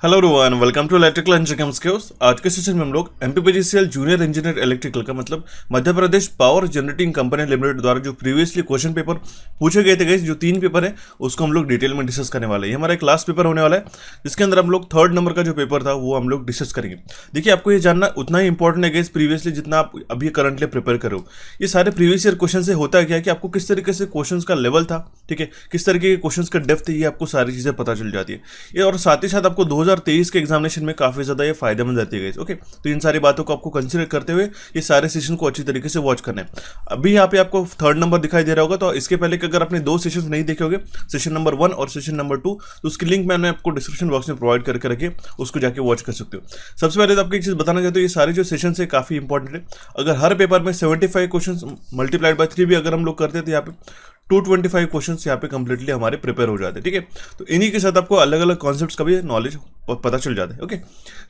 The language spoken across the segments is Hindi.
Hello everyone, welcome to electrical and skills. आज के सेशन में हम लोग एमपीपीजीसीएल जूनियर इंजीनियर इलेक्ट्रिकल का मतलब Madhya Pradesh power generating company limited द्वारा जो प्रीवियसली क्वेश्चन पेपर पूछे गए थे गाइस, जो 3 पेपर है उसको हम लोग डिटेल में डिस्कस करने वाले हैं। ये हमारा एक लास्ट पेपर होने वाला है जिसके अंदर हम लोग 3rd नंबर का जो पेपर था वो हम लोग डिस्कस करेंगे। देखिए, आपको ये जानना उतना ही इंपॉर्टेंट है गाइस प्रीवियसली जितना आप अभी करंटली प्रिपेयर करो। ये सारे प्रीवियस ईयर क्वेश्चन से होता है क्या कि आपको किस तरीके से क्वेश्चन का लेवल था, ठीक है, किस तरीके के क्वेश्चन का डेप्थ है, ये आपको सारी चीजें पता चल जाती है। ये और साथ ही साथ आपको 2023 के एग्जामिनेशन में काफी ज्यादा ये फायदेमंद रहती है। ओके, तो इन सारी बातों को आपको कंसीडर करते हुए ये सारे सेशन को अच्छी तरीके से वॉच करना है। अभी यहाँ पे आपको 3rd नंबर दिखाई दे रहा होगा, तो इसके पहले कि अगर आपने 2 सेशन नहीं देखे होंगे, सेशन नंबर 1 और सेशन नंबर 2, तो उसकी लिंक मैंने आपको डिस्क्रिप्शन बॉक्स में प्रोवाइड करके रखे, उसको जाके वॉच कर सकते हो। सबसे पहले तो आपको एक चीज बताना चाहते हो, ये सारे जो सेशन है काफी इंपॉर्टेंट है। अगर हर पेपर में 75 क्वेश्चन मल्टीप्लाइड बाय 3 भी अगर हम लोग करते हैं तो यहाँ पे 225 क्वेश्चंस यहाँ पे कंप्लीटली हमारे प्रिपेयर हो जाते हैं, ठीक है। तो इन्हीं के साथ आपको अलग अलग कॉन्सेप्ट्स का भी नॉलेज पता चल जाता है। ओके,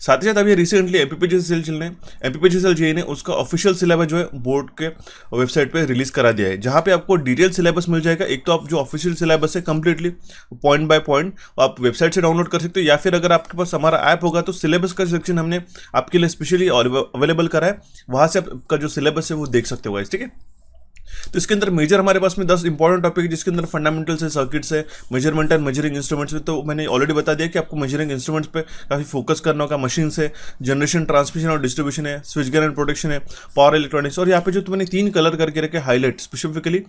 साथ ही साथ अभी रिसेंटली एमपीपीजीसीएल चल रहे हैं, एमपीपीजीसीएल जेईई ने उसका ऑफिशियल सिलेबस जो है बोर्ड के वेबसाइट पे रिलीज करा दिया है, जहाँ पे आपको डिटेल सिलेबस मिल जाएगा। एक तो आप जो ऑफिशियल सिलेबस है कंप्लीटली पॉइंट बाय पॉइंट आप वेबसाइट से डाउनलोड कर सकते हो, या फिर अगर आपके पास हमारा ऐप होगा तो सिलेबस का सेक्शन हमने आपके लिए स्पेशली अवेलेबल करा है, वहां से आपका जो सिलेबस है वो देख सकते हो, ठीक है। तो इसके अंदर मेजर हमारे पास में 10 इंपॉर्टेंट टॉपिक है, जिसके अंदर फंडामेंटल्स है, सर्किट्स है, मेजरमेंट एंड मेजरिंग इंस्ट्रूमेंट्स है। तो मैंने ऑलरेडी बता दिया कि आपको मेजरिंग इंस्ट्रूमेंट्स पे काफी फोकस करना होगा। मशीन है, जनरेशन, ट्रांसमिशन और डिस्ट्रीब्यूशन है, स्विच गेयर एंड प्रोटेक्शन है, पावर इलेक्ट्रॉनिक्स। और यहाँ पे जो मैंने 3 कलर करके रखे highlight, specifically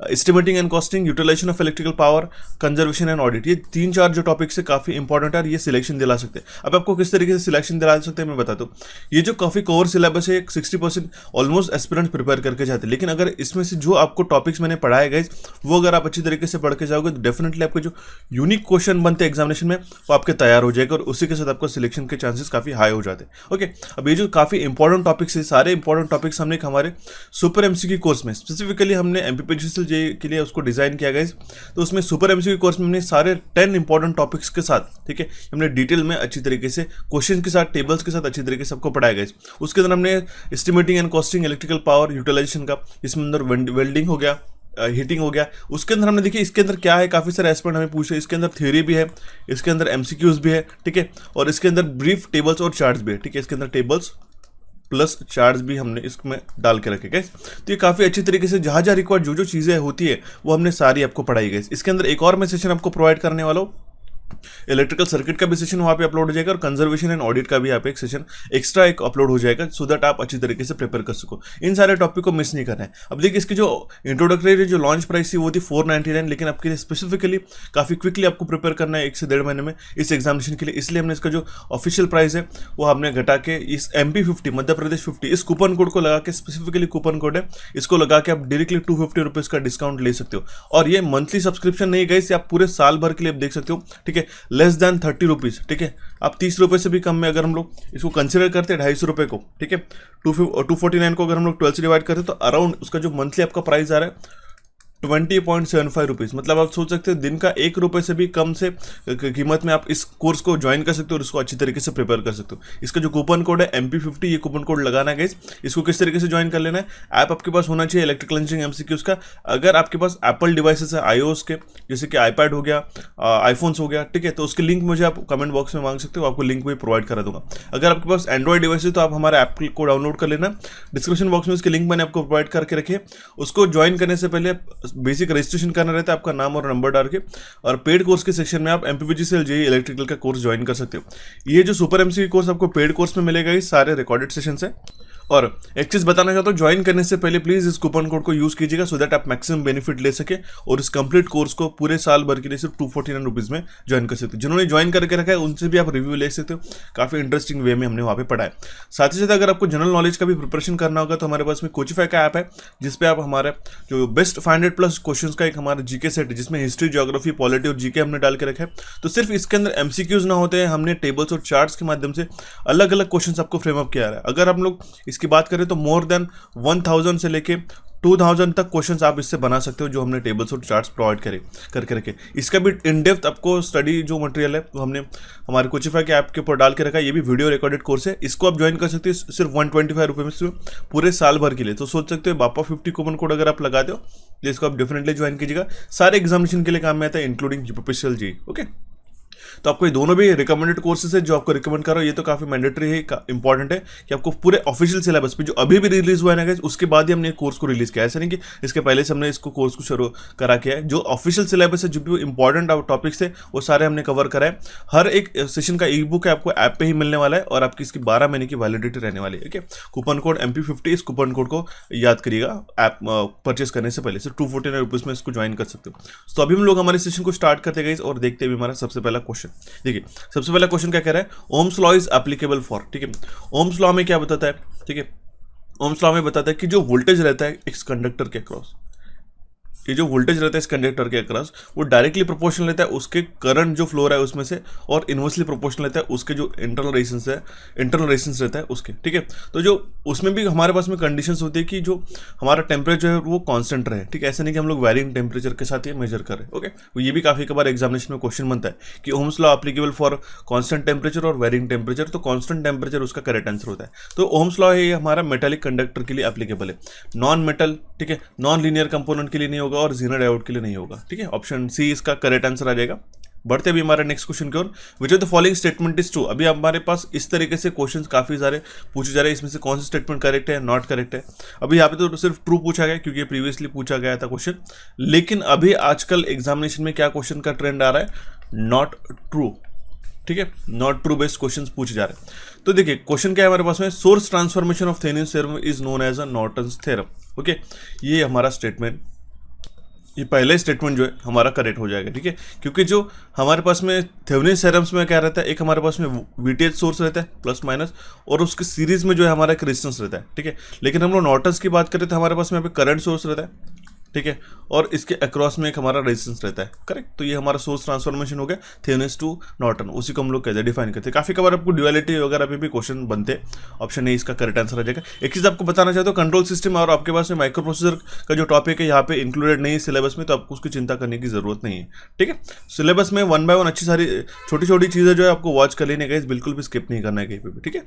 estimating and costing, utilisation of electrical power, conservation and audit. ये 3-4 जो टॉपिक्स है काफी इंपॉर्टेंट है और ये सिलेक्शन दिला सकते हैं। अब आपको किस तरीके से सिलेक्शन दिला सकते हैं मैं बताता हूँ। ये जो काफी कवर सिलेबस है 60% ऑलमोस्ट एस्पिरेंट प्रिपेयर करके जाते हैं, लेकिन अगर इसमें से जो आपको टॉपिक्स मैंने पढ़ाया गाइस वो अगर आप अच्छी तरीके से पढ़ के जाओगे तो डेफिनेटली आपके जो यूनिक क्वेश्चन बनते हैं एग्जामिनेशन में वो आपके तैयार हो जाएगा और उसी के साथ आपका सिलेक्शन के चांसेस काफी हाई हो जाते हैं। ओके, अब ये जो काफी इंपॉर्टेंट टॉपिक्स है, सारे इंपॉर्टेंट टॉपिक्स हमने हमारे सुपर एमसीक्यू कोर्स में स्पेसिफिकली हमने एमपीपीजीसीएल जेईई के लिए उसको डिजाइन किया गाइस। तो उसमें सुपर एमसीक्यू कोर्स में हमने सारे 10 इंपॉर्टेंट टॉपिक्स के साथ, ठीक है, हमने डिटेल में अच्छी तरीके से क्वेश्चन के साथ, टेबल्स के साथ अच्छी तरीके से आपको पढ़ाया गाइस। उसके अंदर हमने estimating and costing, electrical power, utilisation का, इसमें अंदर वेल्डिंग हो गया, हीटिंग हो गया। उसके अंदर हमने देखिए इसके अंदर क्या है, काफी सारे एस्पेक्ट हमें पूछे। इसके अंदर थ्योरी भी है, इसके अंदर एमसीक्यूज भी है, ठीक है, और इसके अंदर ब्रीफ टेबल्स और चार्ट्स भी है, ठीक है। इसके अंदर टेबल्स प्लस चार्ट्स भी हमने इसमें डाल के रखे गए। तो ये काफी अच्छी तरीके से जहां रिक्वायर्ड जो चीजें होती है वो हमने सारी आपको पढ़ाई गई। इसके अंदर एक और मैं सेशन आपको प्रोवाइड करने वाला हूँ, इलेक्ट्रिकल सर्किट का भी सेशन वहां पे अपलोड हो जाएगा और कंजर्वेशन एंड ऑडिट का भी यहाँ पे एक सेशन एक्स्ट्रा एक अपलोड हो जाएगा, सो दैट आप अच्छी तरीके से प्रिपेयर कर सको। इन सारे टॉपिक को मिस नहीं करना है। अब देखिए, इसकी जो इंट्रोडक्टरी जो लॉन्च प्राइस थी वो थी 499, लेकिन आपके लिए स्पेसिफिकली काफी क्विकली आपको प्रिपेयर करना है 1 से 1.5 महीने में इस एग्जामिनेशन के लिए, इसलिए हमने इसका जो ऑफिशियल प्राइस है वो हमने घटा के इस MP50 मध्य प्रदेश 50 इस कूपन कोड को लगा के, स्पेसिफिकली कूपन कोड है, इसको लगा के आप डायरेक्टली 250 रुपीज का डिस्काउंट ले सकते हो। और ये मंथली सब्सक्रिप्शन नहीं गई, आप पूरे साल भर के लिए देख सकते हो, ठीक है, लेस देन 30 रुपीज, ठीक है। आप 30 रुपए से भी कम में अगर हम लोग इसको कंसिडर करते हैं 250 रुपए को, ठीक है, 249 को अगर हम लोग 12 से डिवाइड करते हैं तो अराउंड उसका जो मंथली आपका प्राइस आ रहा है 20.75 रुपीज। मतलब आप सोच सकते हैं दिन का 1 रुपए से भी कम से कीमत में आप इस कोर्स को ज्वाइन कर सकते हो और इसको अच्छी तरीके से प्रिपेयर कर सकते हो। इसका जो कूपन कोड है MP50, ये कूपन कोड लगाना है गाइस। इसको किस तरीके से ज्वाइन कर लेना है, ऐप आपके पास होना चाहिए इलेक्ट्रिकल इंजीनियरिंग एमसीक्यूज का। अगर आपके पास एप्पल डिवाइसेस है iOS के, जैसे कि iPad हो गया, आईफोन्स हो गया, ठीक है, तो उसके लिंक मुझे आप कमेंट बॉक्स में मांग सकते हो, आपको लिंक भी प्रोवाइड करा दूंगा। अगर आपके पास एंड्रॉइड डिवाइस है तो आप हमारे ऐप को डाउनलोड कर लेना, डिस्क्रिप्शन बॉक्स में उसके लिंक मैंने आपको प्रोवाइड करके रखे। उसको ज्वाइन करने से पहले बेसिक रजिस्ट्रेशन करना रहता है, आपका नाम और नंबर डाल के, और पेड कोर्स के सेक्शन में आप एमपीपीजीसीएल जेईई इलेक्ट्रिकल का कोर्स ज्वाइन कर सकते हो। ये जो सुपर एमसीक्यू कोर्स आपको पेड कोर्स में मिलेगा, ये सारे रिकॉर्डेड सेशन है। और एक चीज बताना चाहता हूँ, ज्वाइन करने से पहले प्लीज इस कूपन कोड को यूज कीजिएगा, सो दैट आप मैक्सिमम बेनिफिट ले सके और इस कंप्लीट कोर्स को पूरे साल भर के लिए सिर्फ 249 रुपीज में ज्वाइन कर सकते हो। जिन्होंने ज्वाइन करके रखा है उनसे भी आप रिव्यू ले सकते हो, काफी इंटरेस्टिंग वे में हमने वहाँ पे पढ़ा है। साथ ही साथ अगर आपको जनरल नॉलेज का भी प्रिपरेशन करना होगा तो हमारे पास में कोचिफाई का ऐप है, जिसपे आप हमारे जो बेस्ट 500+ क्वेश्चन का एक हमारा जीके सेट है, जिसमें हिस्ट्री, ज्योग्राफी, पॉलिटी और जीके हमने डाल के रखा है। तो सिर्फ इसके अंदर एमसीक्यूज ना होते हैं, हमने टेबल्स और चार्ट्स के माध्यम से अलग अलग क्वेश्चन आपको फ्रेम अप किया है। अगर हम लोग इसकी बात करें तो मोर देन 1000 से लेके 2000 तक क्वेश्चंस आप इससे बना सकते हो, जो हमने टेबल्स और चार्ट्स प्रोवाइड करके रखे। इसका भी इन डेप्थ आपको स्टडी जो मटेरियल है वो हमने हमारे कोचिफाई के ऐप के ऊपर डाल के रखा है। ये भी वीडियो रिकॉर्डेड कोर्स है, इसको आप ज्वाइन कर सकते हो सिर्फ 125 रुपये में से पूरे साल भर के लिए। तो सोच सकते हो बापा 50 कूपन कोड अगर आप लगाते हो तो इसको आप डेफिनेटली ज्वाइन कीजिएगा, सारे एग्जामिनेशन के लिए काम में आता है, इंक्लूडिंग यूपीपीसीएल जेईई। ओके, तो आपको ये दोनों भी रिकमेंडेड कोर्सेज है जो आपको रिकमेंड कर रहा हूँ। ये तो काफी मैंडेटरी है, इंपॉर्टेंट है कि आपको पूरे ऑफिशियल सिलेबस पे जो अभी भी रिलीज हुआ है ना गाइस, उसके बाद ही हमने कोर्स को रिलीज किया। ऐसा नहीं कि इसके पहले से हमने इसको कोर्स को शुरू करा किया है। जो ऑफिशियल सिलेबस है, जो भी इंपॉर्टेंट टॉपिक्स थे वो सारे हमने कवर करा है। हर एक सेशन का ई बुक है आपको ऐप पे ही मिलने वाला है और आपकी इसकी 12 महीने की वैलिडिटी रहने वाली है। कूपन कोड MP50, इस कूपन कोड को याद करिएगा ऐप परचेस करने से पहले। सिर्फ 249 रुपीज में इसको ज्वाइन कर सकते हो। तो अभी हम लोग हमारे सेशन को स्टार्ट करते गए और देखते हैं हमारा सबसे पहला क्वेश्चन। देखिए सबसे पहला क्वेश्चन क्या कह रहा है, Ohm's law is applicable for. ठीक है, ओम्स लॉ में क्या बताता है, ठीक है, ओम्स लॉ में बताता है कि जो वोल्टेज रहता है इस कंडक्टर के अक्रॉस, ये जो वोल्टेज रहता है इस कंडक्टर के अक्रॉस, वो डायरेक्टली प्रोपोर्शनल रहता है उसके करंट जो फ्लो रहा है उसमें से, और इनवर्सली प्रोपोर्शनल रहता है उसके जो इंटरनल रेजिस्टेंस रहता है उसके। ठीक है, तो जो उसमें भी हमारे पास में कंडीशंस होती है कि जो हमारा टेम्परेचर है वो कांस्टेंट रहे। ठीक है, ऐसे नहीं कि हम लोग वैरिंग टेम्परेचर के साथ ये मेजर करें। ओके, तो ये भी काफी कबार एग्जामिनेशन में क्वेश्चन बनता है कि Ohm's law applicable for constant temperature और वैरिंग टेम्परेचर। तो कांस्टेंट टेम्परेचर उसका करेक्ट आंसर होता है। तो ओम्स लॉ है ये हमारा मेटालिक कंडक्टर के लिए एप्लीकेबल है, नॉन मेटल, ठीक है, नॉन लीनियर कंपोनेंट के लिए नहीं होगा और जीरो डायोड के लिए नहीं होगा। ठीक है, ऑप्शन सी इसका करेक्ट आंसर आ जाएगा। बढ़ते भी हमारे नेक्स्ट क्वेश्चन की ओर, which of the following statement is true. अभी हमारे पास इस तरीके से क्वेश्चंस काफी सारे पूछे जा रहे हैं, इसमें से कौन सा स्टेटमेंट करेक्ट है, नॉट करेक्ट है। अभी यहाँ पे तो सिर्फ ट्रू पूछा गया क्योंकि प्रीवियसली पूछा गया था क्वेश्चन, लेकिन अभी आजकल एग्जामिनेशन में क्या क्वेश्चन का ट्रेंड आ रहा है, नॉट ट्रू। ठीक है, नॉट ट्रू बेस्ड क्वेश्चंस पूछे जा रहे हैं। तो देखिए क्वेश्चन क्या है हमारे पास में, source transformation of Thevenin's theorem is known as a Norton's theorem. Okay, ये हमारा स्टेटमेंट, ये पहले स्टेटमेंट जो है हमारा करेक्ट हो जाएगा। ठीक है, क्योंकि जो हमारे पास में थेवेनिन्स थ्योरम्स में क्या रहता है, एक हमारे पास में वीटीएच सोर्स रहता है प्लस माइनस, और उसके सीरीज में जो है हमारा एक रेजिस्टेंस रहता है। ठीक है, लेकिन हम लोग नॉर्टन्स की बात करें तो हमारे पास में यहाँ पे करंट सोर्स रहता है। ठीक है, और इसके अक्रॉस में एक हमारा रेजिस्टेंस रहता है। करेक्ट, तो ये हमारा सोर्स ट्रांसफॉर्मेशन हो गया थेवेनिन्स टू नॉर्टन, उसी को हम लोग कहते हैं, डिफाइन करते हैं। काफी कबार आपको ड्यूअलिटी वगैरह पे भी क्वेश्चन बनते हैं। ऑप्शन ए इसका करेक्ट आंसर आ जाएगा। एक चीज आपको बताना चाहता हूँ, कंट्रोल सिस्टम और आपके पास में माइक्रो प्रोसेसर का जो टॉपिक है यहाँ पे इंक्लूडेड नहीं है सिलेबस में, तो आपको उसकी चिंता करने की जरूरत नहीं है। ठीक है, सिलेबस में 1 बाय 1 अच्छी सारी छोटी छोटी चीजें जो है आपको वॉच कर लेने का, बिल्कुल भी स्किप नहीं करना है कहीं पे भी। ठीक है,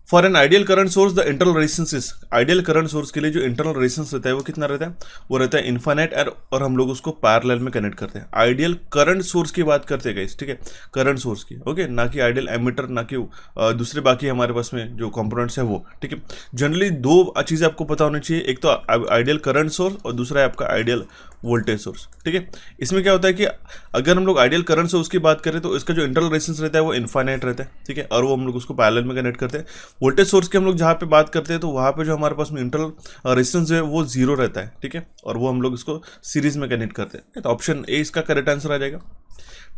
for an ideal current source the internal resistance is, ideal current source के लिए जो इंटरनल रेजिस्टेंस रहता है वो कितना रहता है, वो रहता है इनफाइनाइट, और हम लोग उसको पैरेलल में कनेक्ट करते हैं। आइडियल करंट सोर्स की बात करते हैं गाइस। ठीक है, करंट सोर्स की, ओके, ना कि आइडियल एमिटर, ना कि दूसरे बाकी हमारे पास में जो कंपोनेंट्स है वो। ठीक है, जनरली दो चीजें आपको पता होनी चाहिए, एक तो आइडियल करंट सोर्स और दूसरा है आपका आइडियल वोल्टेज सोर्स। ठीक है, इसमें क्या होता है कि अगर हम लोग आइडियल करंट सोर्स की बात करें तो इसका जो इंटरनल रेजिस्टेंस रहता है वो इनफाइनाइट रहता है। ठीक है, और वो हम लोग उसको पैरेलल में कनेक्ट करते हैं। वोल्टेज सोर्स की हम लोग जहाँ पे बात करते हैं तो वहाँ पे जो हमारे पास में इंटरनल रेजिस्टेंस है वो जीरो रहता है। ठीक है, और वो हम लोग इसको सीरीज में कनेक्ट करते हैं। तो ऑप्शन ए इसका करेक्ट आंसर आ जाएगा।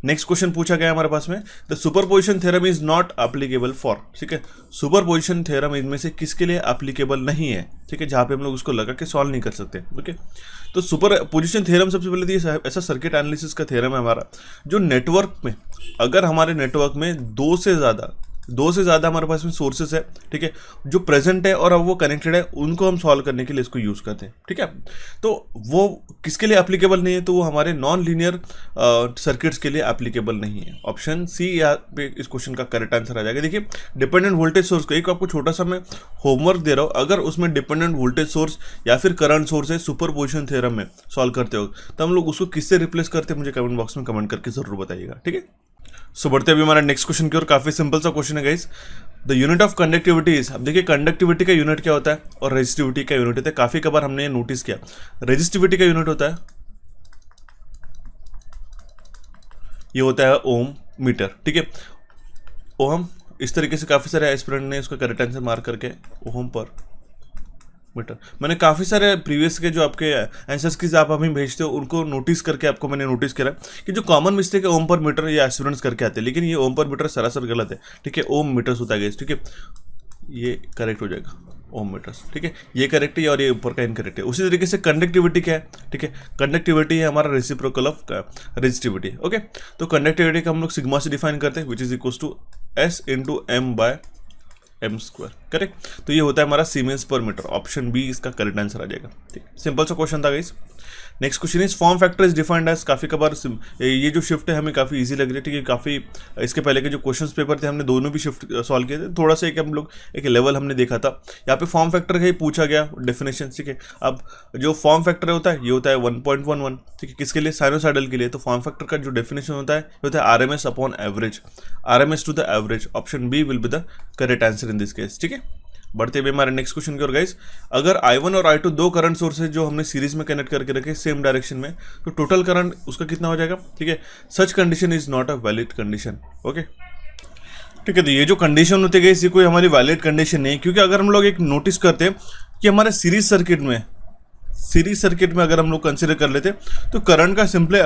नेक्स्ट क्वेश्चन पूछा गया हमारे पास में, the superposition theorem is not applicable for. ठीक है, सुपरपोजिशन थ्योरम इनमें से किसके लिए एप्लीकेबल नहीं है। ठीक है, जहाँ पे हम लोग उसको लगा के सॉल्व नहीं कर सकते। ओके, तो सुपरपोजिशन थ्योरम सबसे पहले तो ऐसा सर्किट एनालिसिस का थ्योरम है हमारा, जो नेटवर्क में, अगर हमारे नेटवर्क में दो से ज़्यादा हमारे पास में सोर्सेस है, ठीक है, जो प्रेजेंट है और अब वो कनेक्टेड है, उनको हम सॉल्व करने के लिए इसको यूज़ करते हैं। ठीक है, तो वो किसके लिए एप्लीकेबल नहीं है, तो वो हमारे नॉन लीनियर सर्किट्स के लिए एप्लीकेबल नहीं है। ऑप्शन सी यहाँ पे इस क्वेश्चन का करेक्ट आंसर आ जाएगा। देखिए डिपेंडेंट वोल्टेज सोर्स को, एक आपको छोटा सा मैं होमवर्क दे रहा हूँ, अगर उसमें डिपेंडेंट वोल्टेज सोर्स या फिर करंट सोर्स है सुपरपोजिशन थ्योरम में सॉल्व करते हो, तो हम लोग उसको किससे रिप्लेस करते हैं, मुझे कमेंट बॉक्स में कमेंट करके जरूर बताइएगा। ठीक है, सो बढ़ते अभी हमारा नेक्स्ट क्वेश्चन की ओर। काफी सिंपल सा क्वेश्चन है guys, the unit of conductivity is. अब देखिए कंडक्टिविटी का यूनिट क्या होता है और रेजिस्टिविटी का यूनिट होता है। काफी कबार हमने ये नोटिस किया, रेजिस्टिविटी का यूनिट होता है, ये होता है ओम मीटर। ठीक है, ओम, इस तरीके से काफी सारे एस्पिरेंट ने उसका करेक्ट आंसर मार्क करके ओम पर मीटर। मैंने काफ़ी सारे प्रीवियस के जो आपके आंसर्स की आप हमें भेजते हो उनको नोटिस करके आपको मैंने नोटिस करा कि जो कॉमन मिस्टेक है ओम पर मीटर ये एस्पिरेंट्स करके आते हैं, लेकिन ये ओम पर मीटर सरासर गलत है। ठीक है, ओम मीटर्स होता है। ठीक है, ये करेक्ट हो जाएगा ओम मीटर्स। ठीक है, ये करेक्ट है और ये ऊपर का इनकरेक्ट है। उसी तरीके से कंडक्टिविटी क्या है, ठीक है, कंडक्टिविटी है हमारा रेसिप्रोकल ऑफ रेजिस्टिविटी। ओके, तो कंडक्टिविटी का हम लोग सिग्मा से डिफाइन करते हैं, which is equal to S × m/m²। Correct, तो ये होता है हमारा सीमेंस पर मीटर। ऑप्शन बी इसका करेक्ट आंसर आ जाएगा। ठीक, सिंपल सा क्वेश्चन था guys. Next question is form factor is defined as, काफ़ी कबार ये जो शिफ्ट है हमें काफ़ी इजी लग रही है, ठीक है। काफ़ी इसके पहले के जो क्वेश्चंस पेपर थे हमने दोनों भी शिफ्ट सॉल्व किए थे, थोड़ा सा एक हम लोग एक लेवल हमने देखा था। यहाँ पे फॉर्म फैक्टर का ही पूछा गया डेफिनेशन, ठीक है। अब जो फॉर्म फैक्टर होता है ये होता है 1.11, ठीक है, किसके लिए, साइनोसाइडल के लिए। तो फॉर्म फैक्टर का जो डेफिनेशन होता है ये होता है RMS upon average, RMS to the average. Option B will be the correct answer in this case, ठीक है। बढ़ते हुए हमारे नेक्स्ट क्वेश्चन की ओर गाइस, अगर I1 और I2 दो करंट सोर्सेज जो हमने सीरीज में कनेक्ट करके रखे सेम डायरेक्शन में, तो टोटल करंट उसका कितना हो जाएगा, ठीक है। Such condition is not a valid condition, okay, ठीक है। तो ये जो कंडीशन होती है ये कोई हमारी वैलिड कंडीशन नहीं, क्योंकि अगर हम लोग एक नोटिस करते हैं कि हमारे सीरीज सर्किट में अगर हम लोग कंसिडर कर लेते तो करंट का सिंपली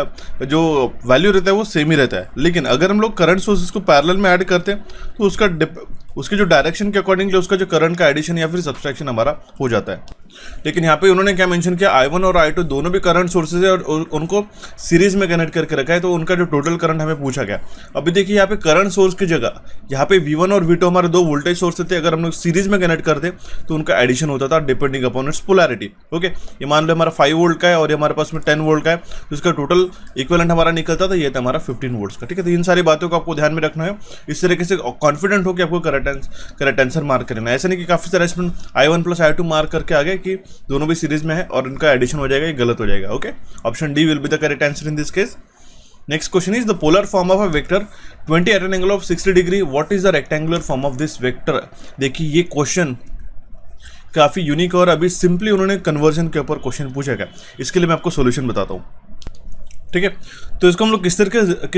जो वैल्यू रहता है वो सेम ही रहता है। लेकिन अगर हम लोग करंट सोर्सेज को पैरेलल में ऐड करते हैं तो उसके जो डायरेक्शन के अकॉर्डिंगली उसका जो करंट का एडिशन या फिर सब्सट्रैक्शन हमारा हो जाता है। लेकिन यहाँ पे उन्होंने क्या मेंशन किया, I1 और I2 दोनों भी करंट सोर्सेज है और उनको सीरीज में कनेक्ट करके रखा है, तो उनका जो टोटल करंट हमें पूछा गया। अभी देखिए यहाँ पे करंट सोर्स की जगह यहाँ पे V1 और V2 हमारे दो वोल्टेज सोर्स थे, अगर हम लोग सीरीज में कनेक्ट करते तो उनका एडिशन होता था depending upon its polarity, okay. ये मान लो हमारा 5 वोल्ट का है और हमारे पास में 10 वोल्ट का है, तो इसका टोटल इक्विवेलेंट हमारा निकलता था, ये था हमारा 15 वोल्ट्स का, ठीक है। तो इन सारी बातों को आपको ध्यान में रखना है, इस तरीके से कॉन्फिडेंट हो कि आपको करेक्ट आंसर मार्क करना है। ऐसा नहीं कि काफी सारे student I1 plus I2 mark करके आ गए कि दोनों भी सीरीज में है और इनका एडिशन हो जाएगा, ये गलत हो जाएगा, okay. Option D will be the correct answer in this case. Next question is the polar form of a vector 20 at an angle of 60 degree, what is the rectangular form of this vector. देखिए ये क्वेश्चन काफी यूनिक और अभी सिंपली उन्होंने कन्वर्जन के ऊपर क्वेश्चन पूछा गया, इसके लिए मैं आपको सोल्यूशन बताता हूँ, ठीक है। तो इसको हम लोग किस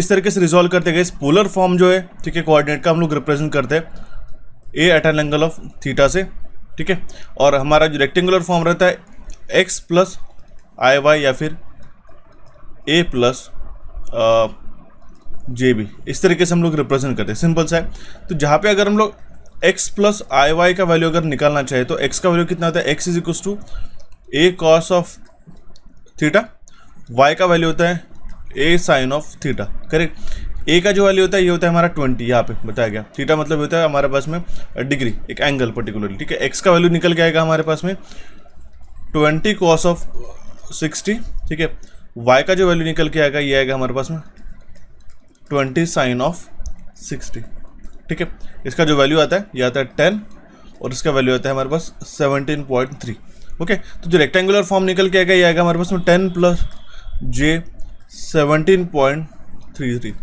तरीके से रिजॉल्व करते हैं, पोलर फॉर्म जो है, ठीक है, कोऑर्डिनेट का हम लोग रिप्रेजेंट करते हैं a at an angle of theta से, ठीक है। और हमारा जो रेक्टेंगुलर फॉर्म रहता है एक्स प्लस आई वाई या फिर ए प्लस जे बी, इस तरीके से हम लोग रिप्रेजेंट करते हैं, सिंपल सा है। तो जहाँ पे अगर हम लोग x प्लस आई वाई का वैल्यू अगर निकालना चाहे तो x का वैल्यू कितना होता है, x is equal to a cos of theta, y का वैल्यू होता है a sine of theta, correct. a का जो वैल्यू होता है ये होता है हमारा 20, यहाँ पे बताया गया, थीटा मतलब होता है हमारे पास में डिग्री, एक एंगल पर्टिकुलरली, ठीक है। x का वैल्यू निकल के आएगा हमारे पास में 20 कॉस ऑफ 60, ठीक है। y का जो वैल्यू निकल के आएगा ये आएगा हमारे पास में 20 साइन ऑफ 60, ठीक है। इसका जो वैल्यू आता है ये आता है 10 और इसका वैल्यू आता है हमारे पास 17.3, ओके। तो जो रेक्टेंगुलर फॉर्म निकल के आएगा ये आएगा हमारे पास में 10 प्लस जे 17.33,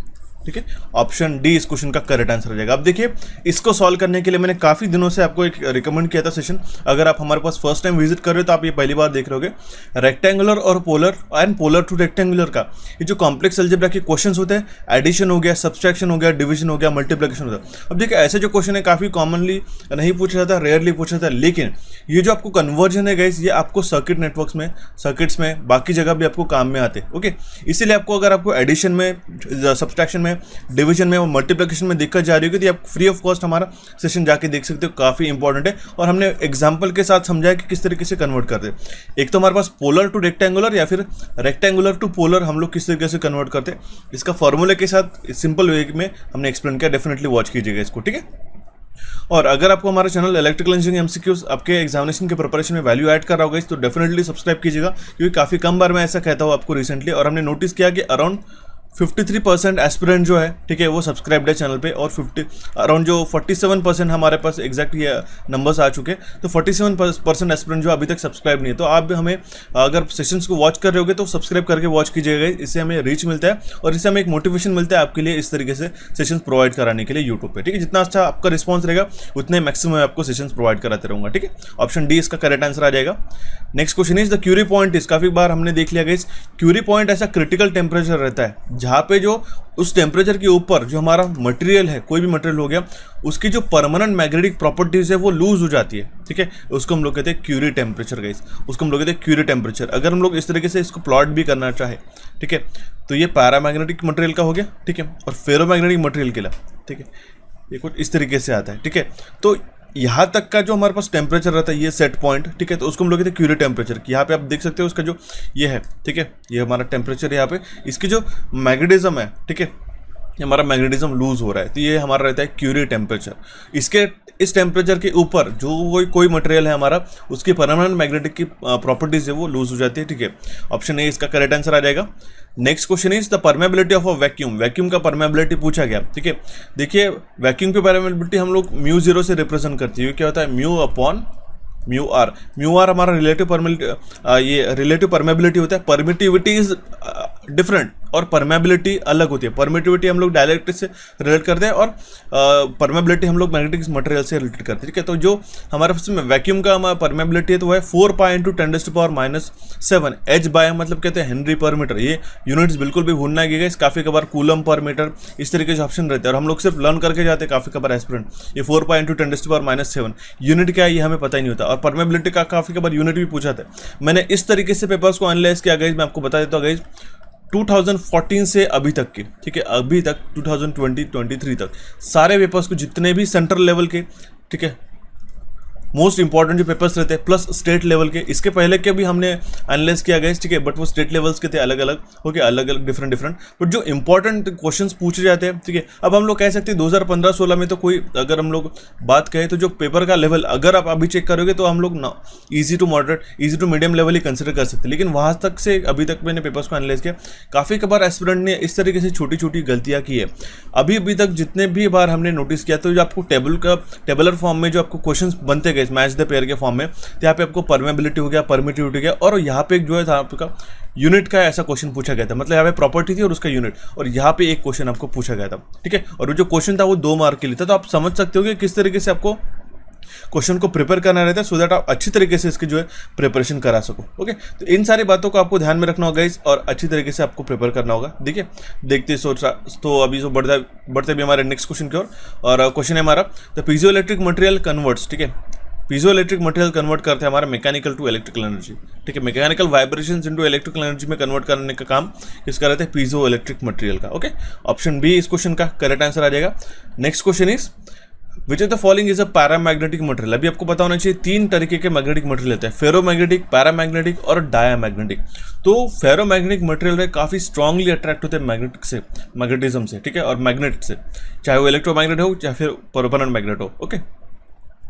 ठीक है। ऑप्शन डी इस क्वेश्चन का करेक्ट आंसर हो जाएगा। अब देखिए इसको सॉल्व करने के लिए मैंने काफ़ी दिनों से आपको एक रिकमेंड किया था सेशन, अगर आप हमारे पास फर्स्ट टाइम विजिट कर रहे हो तो आप ये पहली बार देख रहे होगे, रेक्टेंगुलर और polar and polar two rectangular का ये जो कॉम्प्लेक्स अलजेब्रा के क्वेश्चंस होते हैं, एडिशन हो गया, सब्सट्रैक्शन हो गया, डिवीजन हो गया, मल्टीप्लिकेशन हो गया। अब देखिए ऐसे जो क्वेश्चन है काफ़ी कॉमनली नहीं पूछा जाता, रेयरली पूछा जाता है, लेकिन ये जो आपको कन्वर्जन है गाइस ये आपको सर्किट नेटवर्क्स में, सर्किट्स में, बाकी जगह भी आपको काम में आते हैं, ओके। इसीलिए आपको अगर आपको एडिशन में, सब्सट्रैक्शन में, डिवीजन में और मल्टीप्लिकेशन में दिक्कत जा रही होगी तो आप फ्री ऑफ कॉस्ट हमारा सेशन जाके देख सकते हो, काफ़ी इंपॉर्टेंट है। और हमने एग्जांपल के साथ समझाया कि किस तरीके से कन्वर्ट करते हैं, एक तो हमारे पास पोलर टू रेक्टेंगुलर या फिर रेक्टेंगुलर टू पोलर हम लोग किस तरीके से कन्वर्ट करते हैं, इसका फॉर्मूले के साथ सिंपल वे में हमने एक्सप्लेन किया, डेफिनेटली वॉच कीजिएगा इसको, ठीक है। और अगर आपको हमारा चैनल इलेक्ट्रिकल इंजीनियरिंग एमसीक्यूज आपके एग्जामिनेशन के प्रिपरेशन में वैल्यू ऐड कर रहा होगा तो डेफिनेटली सब्सक्राइब कीजिएगा, क्योंकि काफ़ी कम बार मैं ऐसा कहता हूँ आपको रिसेंटली, और हमने नोटिस किया कि अराउंड 53% एस्पिरेंट जो है, ठीक है, वो सब्सक्राइब्ड है चैनल पे, और अराउंड जो 47% हमारे पास एग्जैक्ट ये नंबर्स आ चुके हैं, तो 47% एस्पिरेंट जो अभी तक सब्सक्राइब नहीं है। तो आप भी हमें अगर सेशंस को वॉच कर रहे होगे तो सब्सक्राइब करके वॉच कीजिएगा, इससे हमें रीच मिलता है और इससे हमें एक मोटिवेशन मिलता है आपके लिए इस तरीके से सेशंस प्रोवाइड कराने के लिए यूट्यूब पे, ठीक है। जितना अच्छा आपका रिस्पॉन्स रहेगा उतने मैक्सिमम आपको सेशंस प्रोवाइड कराते रहूँगा, ठीक है। ऑप्शन डी इसका करेक्ट आंसर आ जाएगा। Next question is the Curie point is, काफ़ी बार हमने देख लिया गाइस, क्यूरी पॉइंट ऐसा क्रिटिकल टेम्परेचर रहता है जहाँ पे जो उस टेम्परेचर के ऊपर जो हमारा मटेरियल है, कोई भी मटेरियल हो गया, उसकी जो परमानेंट मैग्नेटिक प्रॉपर्टीज है वो लूज हो जाती है, ठीक है। उसको हम लोग कहते हैं क्यूरी टेम्परेचर गाइस, उसको हम लोग कहते हैं क्यूरी टेम्परेचर। अगर हम लोग इस तरीके से इसको प्लॉट भी करना चाहे, ठीक है, तो ये पैरामैग्नेटिक मटेरियल का हो गया, ठीक है, और फेरोमैग्नेटिक मटेरियल के लिए, ठीक है, ये कुछ इस तरीके से आता है, ठीक है। तो यहाँ तक का जो हमारे पास टेम्परेचर रहता है ये सेट पॉइंट, ठीक है, तो उसको हम लोग कहते हैं क्यूरी टेम्परेचर की। यहाँ पे आप देख सकते हो उसका जो ये है, ठीक है, ये हमारा टेम्परेचर यहाँ पे, इसकी जो मैग्नेटिज्म है, ठीक है, हमारा मैग्नेटिज्म लूज हो रहा है, तो ये हमारा रहता है क्यूरी टेम्परेचर। इस टेम्परेचर के ऊपर जो कोई मटेरियल है हमारा, उसकी परमानेंट मैग्नेटिक की प्रॉपर्टीज है वो लूज हो जाती है, ठीक है। ऑप्शन ए इसका करेक्ट आंसर आ जाएगा। Next question is the permeability of a vacuum. Vacuum का परमेबिलिटी पूछा गया, ठीक है। देखिए वैक्यूम की परमेबिलिटी हम लोग म्यू जीरो से रिप्रेजेंट करती है। क्या होता है, mu upon mu r. Mu r हमारा रिलेटिव परमेबिलिटी होता है। परमिटिविटी इज डिफरेंट और परमेबिलिटी अलग होती है। परमिटिविटी हम लोग डायरेक्ट से रिलेट करते हैं और परमेबिलिटी हम लोग मैग्नेटिक मटेरियल से रिलेट करते हैं, ठीक है। तो जो हमारे पास में वैक्यूम का हमारा परमेबिलिटी है तो वो है 4 पाई इंटू 10⁻⁷ एच बाय मतलब कहते हैं हेनरी पर मीटर। ये यूनिट्स बिल्कुल भी भूलना है गाइस। काफ़ी कबार कूलम पर मीटर इस तरीके से ऑप्शन रहते हैं और हम लोग सिर्फ लर्न करके जाते हैं काफ़ी कबार एस्पिरेंट। ये 4 पाई इंटू 10⁻⁷ यूनिट क्या है ये हमें पता ही नहीं होता। और परमेबिलिटी का काफ़ी कबार यूनिट भी पूछा था। मैंने इस तरीके से पेपर्स को एनालाइज किया गाइस, मैं आपको बता देता हूँ गाइस। 2014 से अभी तक की, ठीक है, अभी तक 2020-23 तक सारे पेपर्स को जितने भी सेंट्रल लेवल के, ठीक है, मोस्ट इंपॉर्टेंट जो पेपर्स रहते हैं प्लस स्टेट लेवल के, इसके पहले के भी हमने एनालाइज किया गया, ठीक है। बट वो स्टेट लेवल्स के थे अलग अलग, ओके, अलग अलग डिफरेंट। बट जो इंपॉर्टेंट क्वेश्चंस पूछे जाते हैं, ठीक है। अब हम लोग कह सकते हैं 2015-16 में तो कोई, अगर हम लोग बात करें तो जो पेपर का लेवल अगर आप अभी चेक करोगे तो हम लोग ना easy to moderate, easy to medium level ही कंसिडर कर सकते हैं। लेकिन वहाँ तक से अभी तक मैंने पेपर्स को एनालाइज किया, काफ़ी कबार एस्पिरेंट ने इस तरीके से छोटी छोटी गलतियाँ की है। अभी तक जितने भी बार हमने नोटिस किया तो जो आपको टेबुलर फॉर्म में जो आपको क्वेश्चन बनते गए मैच द पेयर के फॉर्म में, तो यहाँ पे आपको परमेबिलिटी हो गया, परमिटिविटी हो गया, और यहाँ पे जो है था आपका यूनिट का ऐसा क्वेश्चन पूछा गया था। मतलब यहाँ पे प्रॉपर्टी थी और उसका यूनिट, और यहाँ पे एक क्वेश्चन आपको पूछा गया था, ठीक है। और जो क्वेश्चन था वो 2 मार्क के लिए था। तो आप समझ सकते हो कि किस तरीके से आपको क्वेश्चन को प्रिपेयर करना रहता है, सो दैट आप अच्छी तरीके से इसकी जो है प्रिपरेशन करा सको, ओके। तो इन सारी बातों को आपको ध्यान में रखना होगा इस, और अच्छी तरीके से आपको प्रिपेयर करना होगा, देखिए। देखते सोच रहा तो अभी जो बढ़ते भी हमारे नेक्स्ट क्वेश्चन की ओर, और क्वेश्चन है हमारा the piezo electric material converts, ठीक है। पीजो इलेक्ट्रिक मटेरियल कन्वर्ट करते हैं हमारा मैकेनिकल टू इलेक्ट्रिकल एनर्जी, ठीक है। Mechanical vibrations into electrical energy में कन्वर्ट करने का काम किसका रहता है, पीजो इलेक्ट्रिक मटेरियल का, ओके। ऑप्शन बी इस क्वेश्चन का करेक्ट आंसर आ जाएगा। Next question is which of the following is a paramagnetic material. अभी आपको पता होना चाहिए 3 तरीके के मैग्नेटिक मटेरियल होते हैं, फेरोमैग्नेटिक, पैरामैग्नेटिक और डायामैग्नेटिक। तो फेरोमैग्नेटिक मटेरियल है काफ़ी स्ट्रांगली अट्रैक्ट होते हैं मैग्नेटिज्म से, ठीक है, और मैग्नेट से, चाहे वो इलेक्ट्रोमैग्नेट हो चाहे फिर परमानेंट मैग्नेट हो, ओके।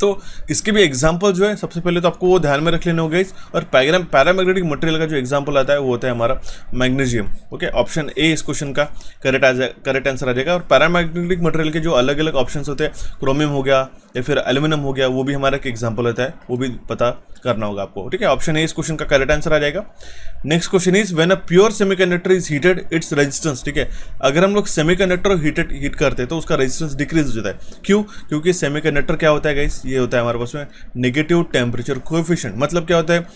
तो इसके भी एग्जाम्पल जो है सबसे पहले तो आपको वो ध्यान में रख लेने होगा इस, और पैरामैग्नेटिक मटेरियल का जो एग्जाम्पल आता है वो होता है हमारा मैग्नीशियम, ओके। ऑप्शन ए इस क्वेश्चन का करेक्ट आंसर आ जाएगा। और पैरामैग्नेटिक मटेरियल के जो अलग अलग ऑप्शन होते हैं, क्रोमियम हो गया या फिर एल्यूमिनियम हो गया, वो भी हमारा एक एग्जाम्पल होता है, वो भी पता करना होगा आपको, ठीक है। ऑप्शन ए इस क्वेश्चन का करेक्ट आंसर आ जाएगा। Next question is when a pure semiconductor is heated its resistance, ठीक है। अगर हम लोग सेमीकंडक्टर हीट करते हैं तो उसका रेजिस्टेंस डिक्रीज हो जाता है। क्यों? क्योंकि सेमीकंडक्टर क्या होता है गाइस, ये होता है हमारे पास में नेगेटिव टेम्परेचर कोएफिशिएंट। मतलब क्या होता है,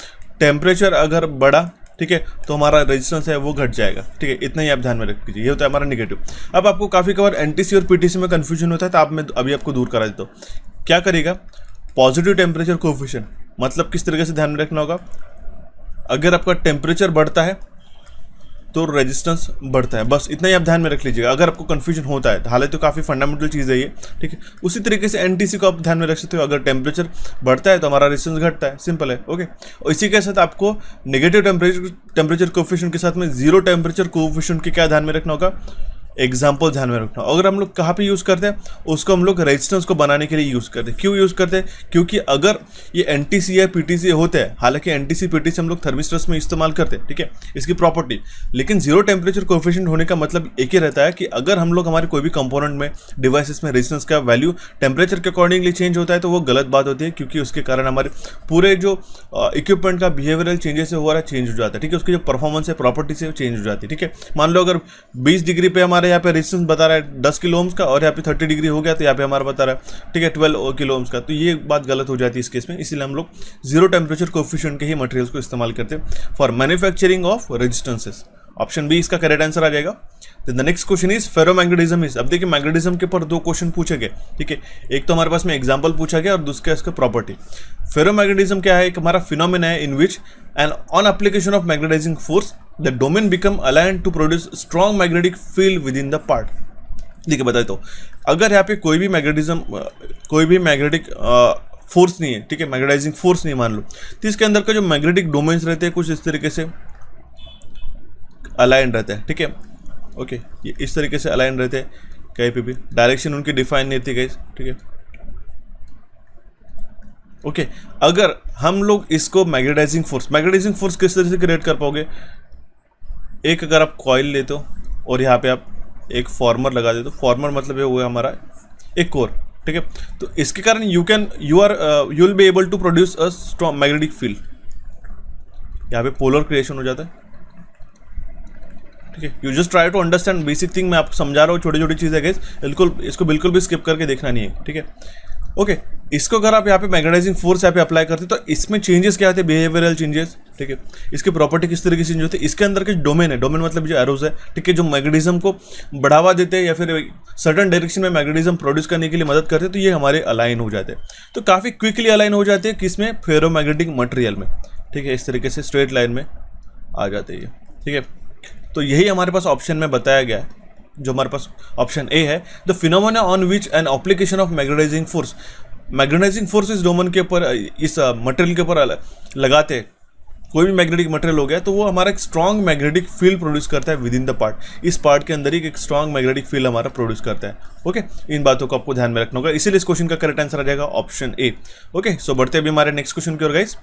टेम्परेचर अगर बढ़ा, ठीक है, तो हमारा रेजिस्टेंस है वो घट जाएगा, ठीक है। इतना ही आप ध्यान में रख लीजिए, ये होता है हमारा नेगेटिव। अब आपको काफ़ी कबार एनटीसी और पीटीसी में कंफ्यूजन होता है, तो आप मैं अभी आपको दूर करा देता हूँ। क्या करेगा, पॉजिटिव टेम्परेचर कोएफिशिएंट, मतलब किस तरीके से ध्यान में रखना होगा, अगर आपका टेम्परेचर बढ़ता है तो रेजिस्टेंस बढ़ता है, बस इतना ही आप ध्यान में रख लीजिएगा। अगर आपको कंफ्यूजन होता है, हालांकि तो काफ़ी फंडामेंटल चीज़ है ये, ठीक है। उसी तरीके से एनटीसी को आप ध्यान में रख सकते हो, अगर टेम्परेचर बढ़ता है तो हमारा रेजिस्टेंस घटता है, सिंपल है, ओके। और इसी के साथ आपको नेगेटिव टेम्परेचर कोएफिशिएंट के साथ में जीरो टेम्परेचर कोएफिशिएंट के क्या ध्यान में रखना होगा, एग्जाम्पल ध्यान में रखना। अगर हम लोग कहाँ पे यूज़ करते हैं, उसको हम लोग रेजिस्टेंस को बनाने के लिए यूज़ करते हैं। क्यों यूज़ करते हैं? क्योंकि अगर ये एनटीसी या पीटीसी होते हैं, हालांकि एनटीसी पीटीसी हम लोग थर्मिस्टर्स में इस्तेमाल करते हैं, ठीक है, इसकी प्रॉपर्टी, लेकिन जीरो टेम्परेचर कोएफिशिएंट होने का मतलब एक ही रहता है कि अगर हम लोग हमारे कोई भी कंपोनेंट में, डिवाइसेस में रेजिस्टेंस का वैल्यू टेम्परेचर के अकॉर्डिंगली चेंज होता है तो वो गलत बात होती है, क्योंकि उसके कारण हमारे पूरे जो इक्विपमेंट का बिहेवियरल चेंजेस हो रहा है, चेंज हो जाता है, ठीक है। उसकी जो परफॉर्मेंस है, प्रॉपर्टी से चेंज हो जाती है, ठीक है। मान लो अगर 20 डिग्री पे हमारे यहाँ पे रेजिस्टेंस बता रहा है 10 किलो ओम्स का, और यहाँ पे 30 डिग्री हो गया तो यहाँ पे हमारा बता रहा है, ठीक है, 12 किलो ओम्स का, तो ये बात गलत हो जाती है इस केस में। इसीलिए हम लोग जीरो टेम्परेचर कोएफिशिएंट के ही मटेरियल्स को इस्तेमाल करते हैं for manufacturing of resistances. Option B इसका करेक्ट आंसर आ जाएगा। The next question is ferromagnetism is. अब देखिए मैग्नेटिज्म के ऊपर 2 क्वेश्चन पूछे गए, ठीक है। एक तो हमारे पास में एग्जांपल पूछा गया और दूसरा इसका प्रॉपर्टी। फेरोमैग्नेटिज्म क्या है, एक हमारा फिनोमेना है in which and on application of magnetising force the domain become aligned to produce strong magnetic field within the part. देखिए बताए तो अगर यहाँ पे कोई भी मैग्नेटिक फोर्स नहीं है, ठीक है, मैग्नेटाइजिंग फोर्स नहीं मान लो, तो इसके अंदर का जो मैग्नेटिक डोमेन्स रहते हैं कुछ इस तरीके से अलाइन रहते हैं, ठीक है। ओके, ये इस तरीके से अलाइन रहते हैं, कहीं पे भी डायरेक्शन उनकी डिफाइन नहीं थी गाइस, ठीक है। ओके, अगर हम लोग इसको मैग्नेटाइजिंग फोर्स किस तरह से क्रिएट कर पाओगे, एक अगर आप कॉइल लेते हो और यहाँ पे आप एक फॉर्मर लगा देते हो, फॉर्मर मतलब ये हुआ हमारा एक कोर, ठीक है। तो इसके कारण you will be able to produce a strong magnetic field, यहाँ पे पोलर क्रिएशन हो जाता है, ठीक है। You just try to understand basic thing, मैं आपको समझा रहा हूँ, छोटी छोटी चीज़ें गाइस, बिल्कुल इसको बिल्कुल भी स्किप करके देखना नहीं है, ठीक है। ओके, इसको अगर आप यहाँ पे मैग्नेटाइजिंग फोर्स यहाँ पे अप्लाई करते तो इसमें चेंजेस क्या आते हैं, बिहेवियरल चेंजेस, ठीक है। इसकी प्रॉपर्टी किस तरीके से चेंज होती है, इसके अंदर के डोमेन है, डोमेन मतलब जो एरोज है, ठीक है, जो मैग्नेटिज्म को बढ़ावा देते हैं या फिर सर्टन डायरेक्शन में मैग्नेटिज्म प्रोड्यूस करने के लिए मदद करते हैं, तो ये हमारे अलाइन हो जाते हैं, तो काफ़ी क्विकली अलाइन हो जाते हैं किसमें, फेरोमैग्नेटिक मटेरियल में, ठीक है। इस तरीके से स्ट्रेट लाइन में आ जाते हैं, ठीक है। तो यही हमारे पास ऑप्शन में बताया गया है, जो हमारे पास ऑप्शन ए है, the phenomena on which an application of magnetising force इस डोमेन के ऊपर, इस मटेरियल के ऊपर लगाते हैं, कोई भी मैग्नेटिक मटेरियल हो गया तो वो हमारा एक स्ट्रॉन्ग मैग्नेटिक फील्ड प्रोड्यूस करता है विद इन द पार्ट, इस पार्ट के अंदर ही एक स्ट्रॉन्ग मैग्नेटिक फील्ड हमारा प्रोड्यूस करता है, ओके। इन बातों को आपको ध्यान में रखना होगा, इसीलिए इस क्वेश्चन का करेक्ट आंसर आ जाएगा ऑप्शन ए, ओके। सो बढ़ते अभी हमारे नेक्स्ट क्वेश्चन की ओर guys.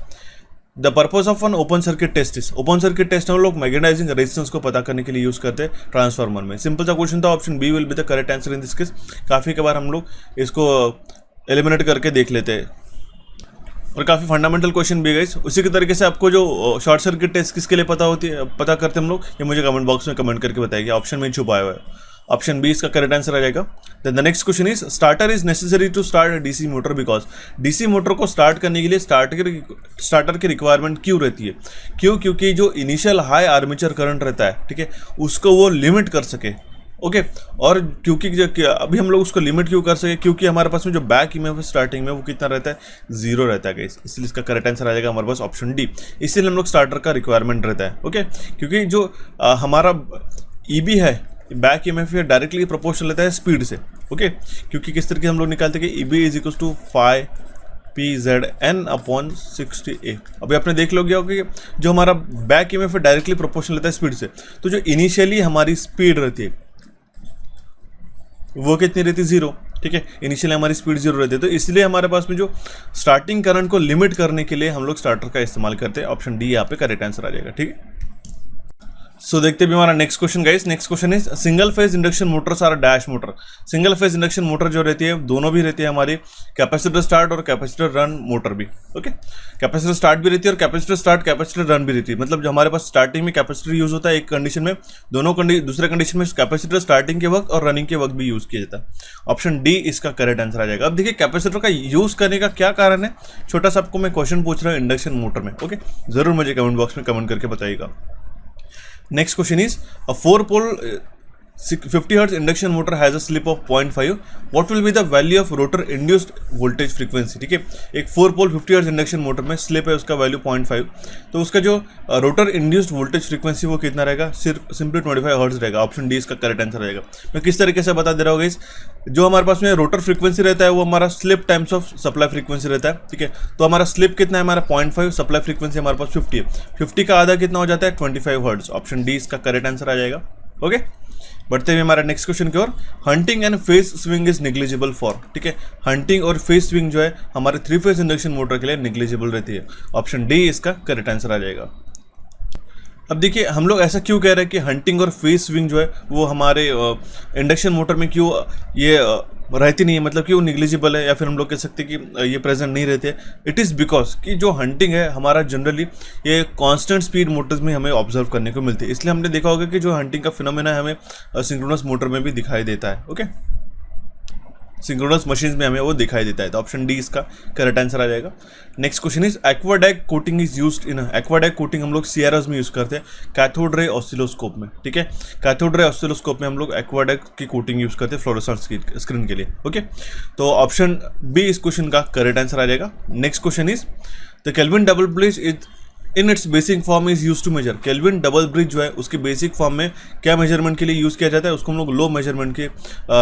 The purpose of an open circuit test is, open circuit test हम लोग मैग्नेटाइजिंग रेजिस्टेंस को पता करने के लिए यूज करते हैं ट्रांसफार्मर में। सिंपल सा क्वेश्चन था, option B will be the correct answer in this case. काफ़ी बार हम लोग इसको एलिमिनेट करके देख लेते हैं और काफ़ी फंडामेंटल क्वेश्चन भी गाइस। उसी के तरीके से आपको जो शॉर्ट सर्किट टेस्ट किसके लिए पता करते हैं हम लोग, ये मुझे कमेंट बॉक्स में कमेंट करके बताइए, ऑप्शन में छुपाया हुआ है, ऑप्शन बी इसका करेक्ट आंसर आ जाएगा। Then the next question is, starter is necessary to start DC motor because, DC motor को स्टार्ट करने के लिए स्टार्टर की रिक्वायरमेंट क्यों रहती है, क्योंकि जो इनिशियल हाई आर्मेचर करंट रहता है, ठीक है, उसको वो लिमिट कर सके, ओके। और क्योंकि अभी हम लोग उसको लिमिट क्यों कर सके, क्योंकि हमारे पास में जो बैक ईएमएफ है स्टार्टिंग में वो कितना रहता है, 0 रहता है गाइस, इसलिए इसका करेक्ट आंसर आ जाएगा हमारे पास ऑप्शन डी, इसलिए हम लोग स्टार्टर का रिक्वायरमेंट रहता है, ओके। क्योंकि जो हमारा ईबी है, बैक ईएमएफ डायरेक्टली प्रोपोर्शनल रहता है स्पीड से, ओके। क्योंकि किस तरीके हम लोग निकालते हैं कि EB is equal to 5PZN/60A। अभी आपने देख लोगे कि जो हमारा बैक ईएमएफ डायरेक्टली प्रोपोर्शनल रहता है स्पीड से, तो जो इनिशियली हमारी स्पीड रहती है वो कितनी रहती है, 0, ठीक है। इनिशियली हमारी स्पीड 0 रहती है, तो इसलिए हमारे पास में जो स्टार्टिंग करंट को लिमिट करने के लिए हम लोग स्टार्टर का इस्तेमाल करते हैं, ऑप्शन डी यहाँ पे करेक्ट आंसर आ जाएगा, ठीक है। सो देखते भी हमारा next question guys. Next question is, single phase induction motors are dash motor. Single phase induction motor जो रहती है, दोनों भी रहती है हमारी कैपेसिटर स्टार्ट और कैपेसिटर रन मोटर भी, ओके। कैपेसिटर स्टार्ट भी रहती है और कैपेसिटर स्टार्ट कैपेसिटर रन भी रहती है, मतलब जो हमारे पास स्टार्टिंग में कैपेसिटर यूज होता है एक कंडीशन में, दूसरे कंडीशन में कैपेसिटर स्टार्टिंग के वक्त और रनिंग के वक्त भी यूज किया जाता है, ऑप्शन डी इसका करेक्ट आंसर आ जाएगा। अब देखिए कैपेसिटर का यूज करने का क्या कारण है, छोटा सा आपको मैं क्वेश्चन पूछ रहा हूँ इंडक्शन मोटर में, ओके। जरूर मुझे कमेंट बॉक्स में कमेंट करके बताइएगा। Next question is, a 4-pole 50 Hz induction motor has a slip of 0.5. What will be the value of rotor induced voltage frequency? ठीक है, एक 4-pole 50 Hz इंडक्शन मोटर में स्लिप है, उसका वैल्यू 0.5, तो उसका जो रोटर इंड्यूस्ड वोल्टेज फ्रीक्वेंसी वो कितना रहेगा, सिर्फ सिंपली 25 हर्ट्ज रहेगा, ऑप्शन डी इसका करेक्ट आंसर रहेगा। मैं किस तरीके से बता दे रहा हूँ गाइस, जो हमारे पास में रोटर फ्रीक्वेंसी रहता है वो हमारा slip times of supply frequency रहता है, ठीक है। तो हमारा स्लिप कितना है, हमारा 0.5, सप्लाई फ्रीक्वेंसी हमारे पास 50 है, 50 का आधा कितना हो जाता है, 25 हर्ट्ज, ऑप्शन डी इसका करेक्ट आंसर आ जाएगा, ओके। बढ़ते हुए हमारा नेक्स्ट क्वेश्चन की ओर, hunting and phase swing is negligible for, ठीक है। हंटिंग और फेज स्विंग जो है हमारे 3 फेज इंडक्शन मोटर के लिए निग्लिजिबल रहती है, ऑप्शन डी इसका करेक्ट आंसर आ जाएगा। अब देखिए हम लोग ऐसा क्यों कह रहे हैं कि हंटिंग और फेज स्विंग जो है वो हमारे इंडक्शन मोटर में क्यों ये रहती नहीं है, मतलब कि वो निग्लिजिबल है, या फिर हम लोग कह सकते हैं कि ये प्रेजेंट नहीं रहते। इट इज़ बिकॉज कि जो हंटिंग है हमारा जनरली ये कांस्टेंट स्पीड मोटर्स में हमें ऑब्जर्व करने को मिलती है, इसलिए हमने देखा होगा कि जो हंटिंग का फिनोमेना है हमें सिंक्रोनस मोटर में भी दिखाई देता है, ओके। सिंक्रोनस मशीन्स में हमें वो दिखाई देता है, तो ऑप्शन डी इसका करेक्ट आंसर आ जाएगा। Next question is, aquadag coating is used in, aquadag coating हम लोग सीआरओज में यूज करते हैं कैथोड रे ऑसिलोस्कोप में, ठीक है। कैथोड रे ऑसिलोस्कोप में हम लोग एक्वाडैक की कोटिंग यूज करते हैं फ्लोरोसेंट स्क्रीन के लिए, ओके। तो ऑप्शन बी इस क्वेश्चन का करेक्ट आंसर आ जाएगा। Next question is, the Kelvin double bridge is in its basic form is use to measure. Kelvin double bridge जो है उसके बेसिक फॉर्म में क्या मेजरमेंट के लिए यूज किया जाता है, उसको हम लोग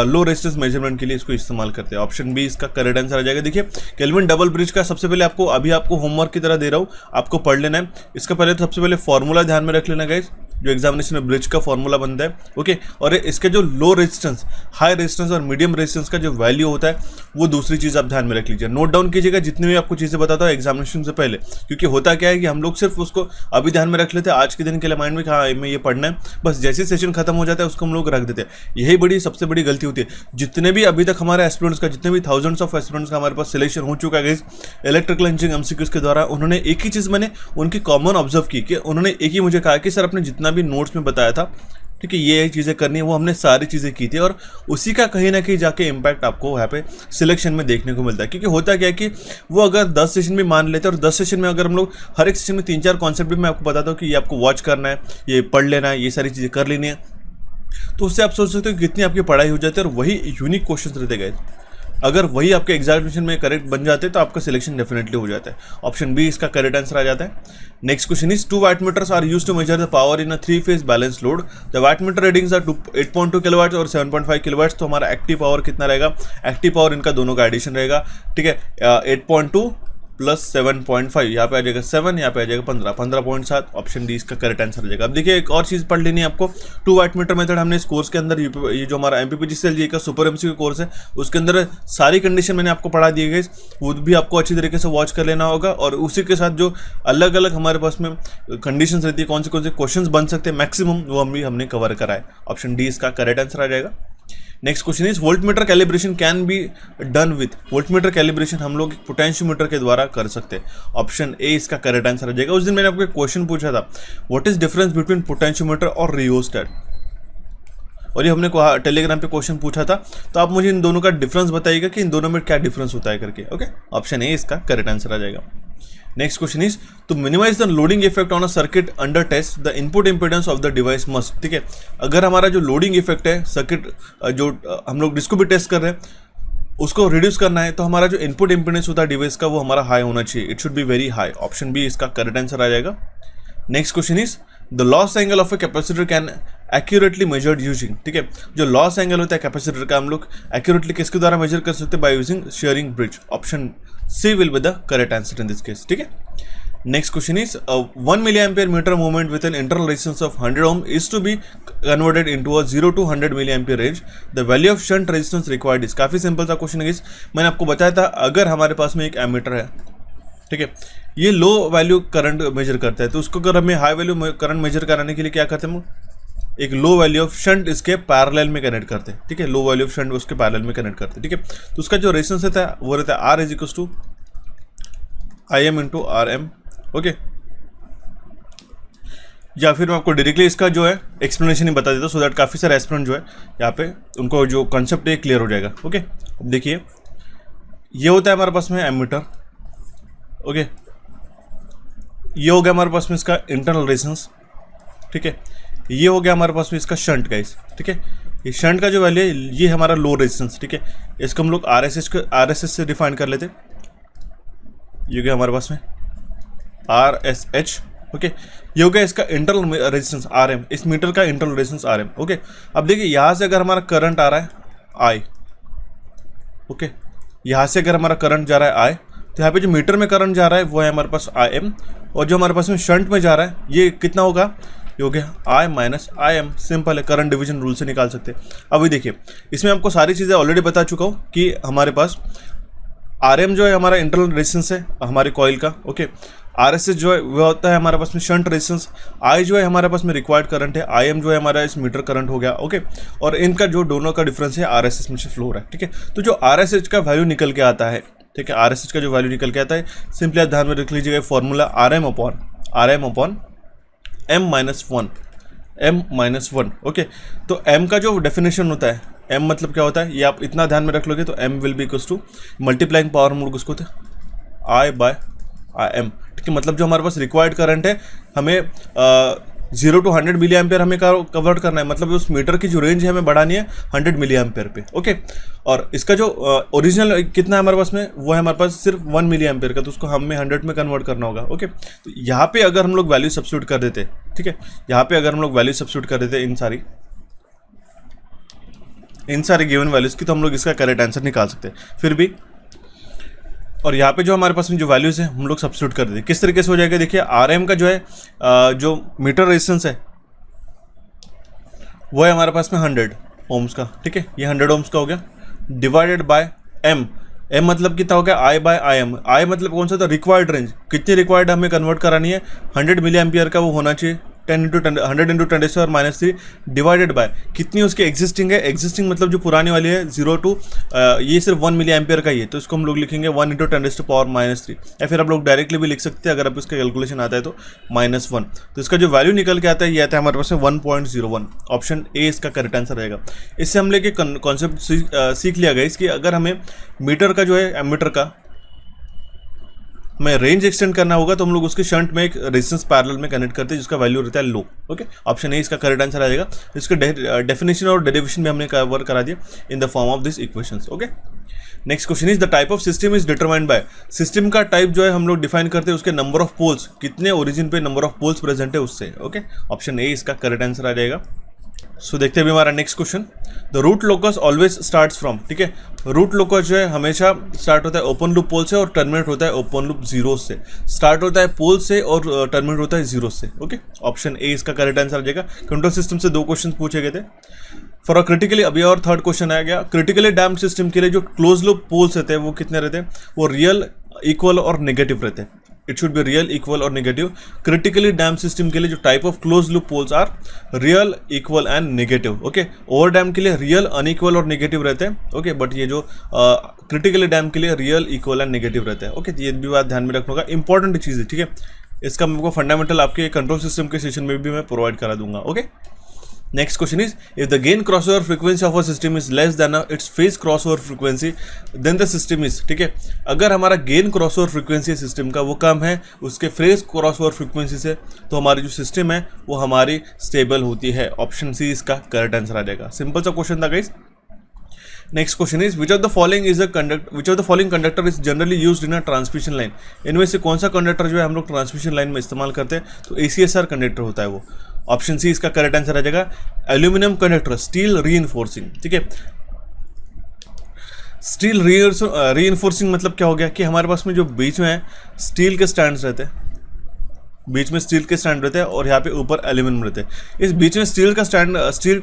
लो रेजिस्टेंस मेजरमेंट के लिए इसको इस्तेमाल करते हैं, ऑप्शन बी इसका करेक्ट आंसर आ जाएगा। देखिए केल्विन डबल ब्रिज का सबसे पहले आपको होमवर्क की तरह दे रहा हूँ, आपको पढ़ लेना है। इसका पहले तो सबसे पहले फॉर्मूला ध्यान में रख लेना गाइस, जो एग्जामिनेशन में ब्रिज का फॉर्मूला बनता है, ओके। और इसके जो लो रेजिस्टेंस, हाई रेजिस्टेंस और मीडियम रेजिस्टेंस का जो वैल्यू होता है वो दूसरी चीज़ आप ध्यान में रख लीजिए, नोट डाउन कीजिएगा जितनी भी आपको चीज़ें बताता हूँ एग्जामिनेशन से पहले, क्योंकि होता क्या है कि हम लोग सिर्फ उसको अभी ध्यान में रख लेते हैं आज के दिन के लिए माइंड में कि हाँ हमें ये पढ़ना है, बस जैसे सेशन खत्म हो जाता है उसको हम लोग रख देते हैं। यही सबसे बड़ी गलती होती है। जितने भी अभी तक हमारे एस्पिरेंट्स का, जितने भी थाउजेंड्स ऑफ एस्पिरेंट्स का हमारे पास सिलेक्शन हो चुका है इलेक्ट्रिकल इंजीनियरिंग एमसीक्यूज के द्वारा, उन्होंने एक ही चीज़ मैंने उनकी कॉमन ऑब्जर्व की कि उन्होंने एक ही मुझे कहा कि सर आपने जितना भी नोट्स में बताया था, ठीक है, ये चीज़ें करनी है, वो हमने सारी चीज़ें की थी और उसी का कहीं ना कहीं जाके इम्पैक्ट आपको यहाँ पे सिलेक्शन में देखने को मिलता है। क्योंकि होता क्या है कि वो अगर 10 सेशन भी मान लेते हैं और 10 सेशन में अगर हम लोग हर एक सेशन में 3-4 कॉन्सेप्ट भी मैं आपको बताता हूँ कि ये आपको वॉच करना है, ये पढ़ लेना है, ये सारी चीज़ें कर लेनी है, तो उससे आप सोच सकते हो कि कितनी आपकी पढ़ाई हो जाती है और वही यूनिक क्वेश्चन रहते गए। अगर वही आपके एग्जामिनेशन में करेक्ट बन जाते तो आपका सिलेक्शन डेफिनेटली हो जाता है। ऑप्शन बी इसका करेक्ट आंसर आ जाता है। Next question is 2 wattmeters are used to measure the power in a 3-phase balance load. The wattmeter readings are 8.2 kilowatt और 7.5 किलोवाट। तो हमारा एक्टिव पावर कितना रहेगा? एक्टिव पावर इनका दोनों का एडिशन रहेगा, ठीक है। 8.2 प्लस 7.5, यहाँ पे आ जाएगा 7, यहाँ पे आ जाएगा 15.7। ऑप्शन डी इसका करेक्ट आंसर हो जाएगा। अब देखिए एक और चीज़ पढ़ लेनी है आपको, 2 वाटमीटर मेथड हमने इस कोर्स के अंदर, ये जो हमारा एमपीपीजीसीएल का सुपर एमसीक्यू कोर्स है उसके अंदर सारी कंडीशन मैंने आपको पढ़ा दी गई, वो भी आपको अच्छी तरीके से वॉच कर लेना होगा। और उसी के साथ जो अलग अलग हमारे पास में कंडीशन रहती है, कौन से क्वेश्चन बन सकते हैं मैक्सिमम, वो हमने कवर करा है। ऑप्शन डी इसका करेक्ट आंसर आ जाएगा। Next question is voltmeter calibration can be done with. Voltmeter calibration हम लोग पोटेंशियोमीटर के द्वारा कर सकते हैं। ऑप्शन ए इसका करेक्ट आंसर हो जाएगा। उस दिन मैंने आपको एक क्वेश्चन पूछा था, what is difference between potentiometer और रियोस्टेट, और ये हमने टेलीग्राम पे क्वेश्चन पूछा था, तो आप मुझे इन दोनों का डिफरेंस बताइएगा कि इन दोनों में क्या डिफरेंस होता है करके, ओके। ऑप्शन ए इसका करेक्ट आंसर आ जाएगा। Next question is to minimise the loading effect on a circuit under test the input impedance of the device must, ठीक है। अगर हमारा जो लोडिंग इफेक्ट है सर्किट, जो हम लोग जिसको भी टेस्ट कर रहे हैं उसको रिड्यूस करना है, तो हमारा जो इनपुट इंपीडेंस होता है डिवाइस का वो हमारा हाई होना चाहिए, it should be very high. Option B इसका करेक्ट आंसर आ जाएगा। Next question is the loss angle of a capacitor can accurately measured using, ठीक है। जो लॉस एंगल होता है कैपेसिटर का हम लोग एक्यूरेटली किसके द्वारा मेजर कर सकते हैं? By using Schering bridge. Option C will be the correct answer in this case, ठीक है। Next question is 1 milliampere meter movement with an internal resistance of 100 ohm is to be converted into a 0 to 100 milliampere range. The value of shunt resistance required is, काफी सिंपल सा क्वेश्चन है। मैंने आपको बताया था अगर हमारे पास में एक एमीटर है, ठीक है, ये लो वैल्यू करंट मेजर करता है, तो उसको अगर हमें हाई वैल्यू करंट मेजर कराने के लिए क्या करते हैं हम? एक लो वैल्यू ऑफ शंट इसके पैरेलल में कनेक्ट करते हैं, ठीक है। लो वैल्यू ऑफ शंट उसके पैरेलल में कनेक्ट करते हैं, ठीक है। तो उसका जो रेजिस्टेंस रहता है वो रहता है R is equal to IM into RM, okay. या फिर मैं आपको डायरेक्टली इसका जो है एक्सप्लेनेशन ही बता देता हूँ, सो दैट काफ़ी सारे एस्पिरेंट जो है यहाँ पे उनको जो कॉन्सेप्ट है क्लियर हो जाएगा, ओके। अब देखिए ये होता है हमारे पास में एमीटर, ओके। ये हो गया हमारे पास में इसका इंटरनल रेजिस्टेंस, ठीक है। ये हो गया हमारे पास में इसका शंट गाइस, ठीक है। ये शंट का जो वैल्यू है ये हमारा लो रेजिस्टेंस, ठीक है। इसको हम लोग RSS से डिफाइन कर लेते। ये गया हमारे पास में RSH, ओके। ये हो गया इसका इंटरनल रेजिस्टेंस RM, इस मीटर का इंटरनल रेजिस्टेंस RM, ओके। अब देखिए यहाँ से अगर हमारा करंट आ रहा है I, ओके, यहाँ से अगर हमारा करंट जा रहा है I, तो यहाँ पे जो मीटर में करंट जा रहा है वो है हमारे पास IM, और जो हमारे पास में शंट में जा रहा है ये कितना होगा? ये हो गया I माइनस IM। सिंपल है, करंट डिवीजन रूल से निकाल सकते हैं। अभी देखिए इसमें आपको सारी चीज़ें ऑलरेडी बता चुका हूँ कि हमारे पास RM जो है हमारा इंटरनल रेजिस्टेंस है हमारे कॉइल का, ओके। RSS जो है वो होता है हमारे पास में शंट रेजिस्टेंस, I जो है हमारे पास में रिक्वायर्ड करंट है, IM जो है हमारा इस मीटर करंट हो गया, ओके। और इनका जो दोनों का डिफरेंस है RSS में से फ्लो हो रहा है, ठीक है। तो जो RSH का वैल्यू निकल के आता है, ठीक है, RSH का जो वैल्यू निकल के आता है, सिंपली आप ध्यान में रख लीजिएगा formula RM upon M minus 1, okay. तो M का जो डेफिनेशन होता है, M मतलब क्या होता है ये आप इतना ध्यान में रख लोगे, तो M will B equals to multiplying power हम लोग उसको होता है I बाय IM, ठीक है। मतलब जो हमारे पास रिक्वायर्ड करंट है हमें 0 to 100 मिली एम्पेयर हमें कन्वर्ट करना है, मतलब उस मीटर की जो रेंज है हमें बढ़ानी है 100 मिली एम्पेयर पे, ओके। और इसका जो ओरिजिनल कितना है हमारे पास में, वो है हमारे पास सिर्फ 1 मिली एम्पेयर का, तो उसको हमें 100 में कन्वर्ट करना होगा, ओके। तो यहाँ पे अगर हम लोग वैल्यू सब्स्टिट्यूट कर देते, ठीक है, यहाँ पे अगर हम लोग वैल्यू सब्स्टिट्यूट कर देते इन सारी गिवन वैल्यूज की, तो हम लोग इसका करेक्ट आंसर निकाल सकते हैं फिर भी। और यहाँ पे जो हमारे पास में जो वैल्यूज है हम लोग सब्स्टिट्यूट कर देते, किस तरीके से हो जाएगा? देखिए RM का जो है जो मीटर रेजिस्टेंस है, वो है हमारे पास में 100 ओम्स का, ठीक है, ये 100 ओम्स का हो गया, डिवाइडेड बाय एम। एम मतलब कितना हो गया, आई बाय आई एम। आई मतलब कौन सा था, रिक्वायर्ड रेंज, कितनी रिक्वायर्ड हमें कन्वर्ट करानी है, 100 मिली एम्पियर का वो होना चाहिए, 100 इंटू 10⁻³ डिवाइडेड बाय कितनी उसकी एग्जिस्टिंग है। एग्जिस्टिंग मतलब जो पुरानी वाली है 0 टू ये सिर्फ 1 मिली एम्पियर का ही है, तो इसको हम लोग लिखेंगे 1 इंटू 10⁻³ या फिर आप लोग डायरेक्टली भी लिख सकते हैं अगर आप इसका कैलकुलेशन आता है तो -1। तो इसका जो वैल्यू निकल के आता है ये आता है हमारे पास में 1.01। ऑप्शन ए इसका करेक्ट आंसर रहेगा। इससे हम लेके कॉन्सेप्ट सीख लिया गया इसकी, अगर हमें मीटर का जो है एमीटर का हमें रेंज एक्सटेंड करना होगा तो हम लोग उसके शंट में एक रेजिस्टेंस पैरेलल में कनेक्ट करते हैं जिसका वैल्यू रहता है लो। ओके, ऑप्शन ए इसका करेक्ट आंसर आ जाएगा। इसके डेफिनेशन और डेरिवेशन भी हमने कवर करा दिया in the form of this equations. Okay, next question is the type of system is determined by. System का टाइप जो है हम लोग डिफाइन करते हैं उसके नंबर ऑफ पोल्स, कितने ओरिजिन पे नंबर ऑफ पोल्स प्रेजेंट है उससे। ओके, ऑप्शन ए इसका करेक्ट आंसर आ जाएगा। सो देखते हैं अभी हमारा next question, the root locus always starts from. ठीक है, रूट लोकस जो है हमेशा स्टार्ट होता है ओपन लूप पोल से और टर्मिनेट होता है ओपन लूप जीरो से। स्टार्ट होता है पोल से और टर्मिनेट होता है जीरो से। ओके, ऑप्शन ए इसका करेक्ट आंसर आ जाएगा। कंट्रोल सिस्टम से 2 क्वेश्चन पूछे गए थे फॉर अ क्रिटिकली, अभी और 3rd क्वेश्चन आ गया। क्रिटिकली डैम्ड सिस्टम के लिए जो क्लोज लूप पोल्स रहते हैं वो कितने रहते हैं, वो रियल, इक्वल और नेगेटिव रहते हैं। It should be real, equal और नेगेटिव। क्रिटिकली डैम सिस्टम के लिए जो type of close loop poles are real, equal and negative. Okay, over damped के लिए रियल, अनइक्वल और नेगेटिव रहते हैं। ओके, बट ये जो क्रिटिकली डैम के लिए रियल, इक्वल एंड नेगेटिव रहते हैं। ओके, ये भी बात ध्यान में रखना होगा, इंपॉर्टेंट चीज़ है। ठीक है, इसका मेरे को फंडामेंटल आपके कंट्रोल सिस्टम के सेशन में भी मैं प्रोवाइड करा दूंगा। Okay, next question is if the gain crossover frequency of a system is less than its phase crossover frequency then the system is. ठीक है, अगर हमारा गेन क्रॉसओवर फ्रीक्वेंसी सिस्टम का वो कम है उसके फेज क्रॉसओवर फ्रीक्वेंसी से, तो हमारी जो सिस्टम है वो हमारी स्टेबल होती है। ऑप्शन सी इसका करेक्ट आंसर आ जाएगा। सिंपल सा क्वेश्चन था guys. Next question is which of the following conductor is generally used in a transmission line. इनमें से कौन सा कंडक्टर जो है हम लोग ट्रांसमिशन लाइन में इस्तेमाल करते हैं, तो ACSR कंडक्टर होता है वो। ऑप्शन सी इसका करेक्ट आंसर आ जाएगा। Aluminium conductor, steel reinforcing. ठीक है, स्टील रीइंफोर्सिंग मतलब क्या हो गया कि हमारे पास में जो बीच में है स्टील के स्टैंड्स रहते हैं, बीच में स्टील के स्टैंड रहते हैं और यहाँ पे ऊपर एल्यूमिनियम रहते हैं। इस बीच में स्टील के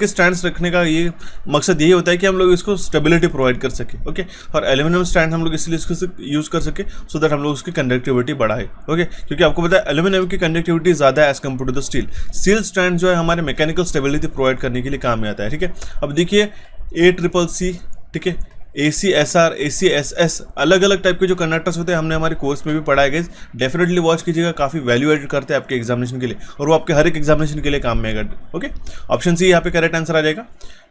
स्टैंड्स रखने का ये मकसद यही होता है कि हम लोग इसको स्टेबिलिटी प्रोवाइड कर सके। ओके, और एल्यूमिनियम स्टैंड हम लोग इसलिए इसको यूज़ कर सके सो दैट हम लोग उसकी कंडक्टिविटी बढ़ाए। ओके, क्योंकि आपको पता है एल्यूमिनियम की कंडक्टिविटी ज़्यादा है as compare to the steel. Steel stand जो है हमारे मैकेनिकल स्टेबिलिटी प्रोवाइड करने के लिए काम में आता है। ठीक है, अब देखिए ACCC, ठीक है, ACSR, ACSS, अलग अलग टाइप के जो कंडक्टर्स होते हैं हमने हमारे कोर्स में भी पढ़ाए गए। डेफिनेटली वॉच कीजिएगा, काफ़ी वैल्यू एडेड करते हैं आपके एग्जामिनेशन के लिए और वो आपके हर एक एग्जामिनेशन के लिए काम में आएगा। ओके, ऑप्शन सी यहाँ पे करेक्ट आंसर आ जाएगा।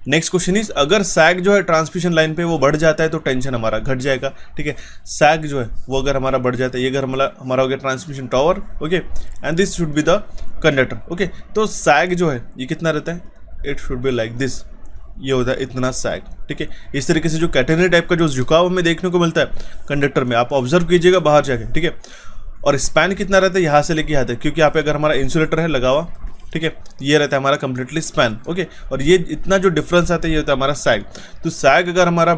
नेक्स्ट क्वेश्चन इज अगर सैग जो है ट्रांसमिशन लाइन पे वो बढ़ जाता है तो टेंशन हमारा घट जाएगा। ठीक है, सैग जो है वो अगर हमारा बढ़ जाता है, ये अगर हमारा हो गया transmission tower. Okay, and this should be the conductor. Okay, तो सैग जो है ये कितना रहता है, it should be like this, ये होता है इतना सैग। ठीक है, इस तरीके से जो कैटेनरी टाइप का जो झुकाव हमें देखने को मिलता है कंडक्टर में, आप ऑब्जर्व कीजिएगा बाहर जाके। ठीक है, और स्पैन कितना रहता है यहाँ से लेके यहाँ तक, क्योंकि यहाँ पे अगर हमारा इंसुलेटर है लगा हुआ, ठीक है, ये रहता है हमारा कंप्लीटली स्पैन। ओके, और ये इतना जो डिफरेंस आता है ये होता है हमारा सैग। तो सैग अगर हमारा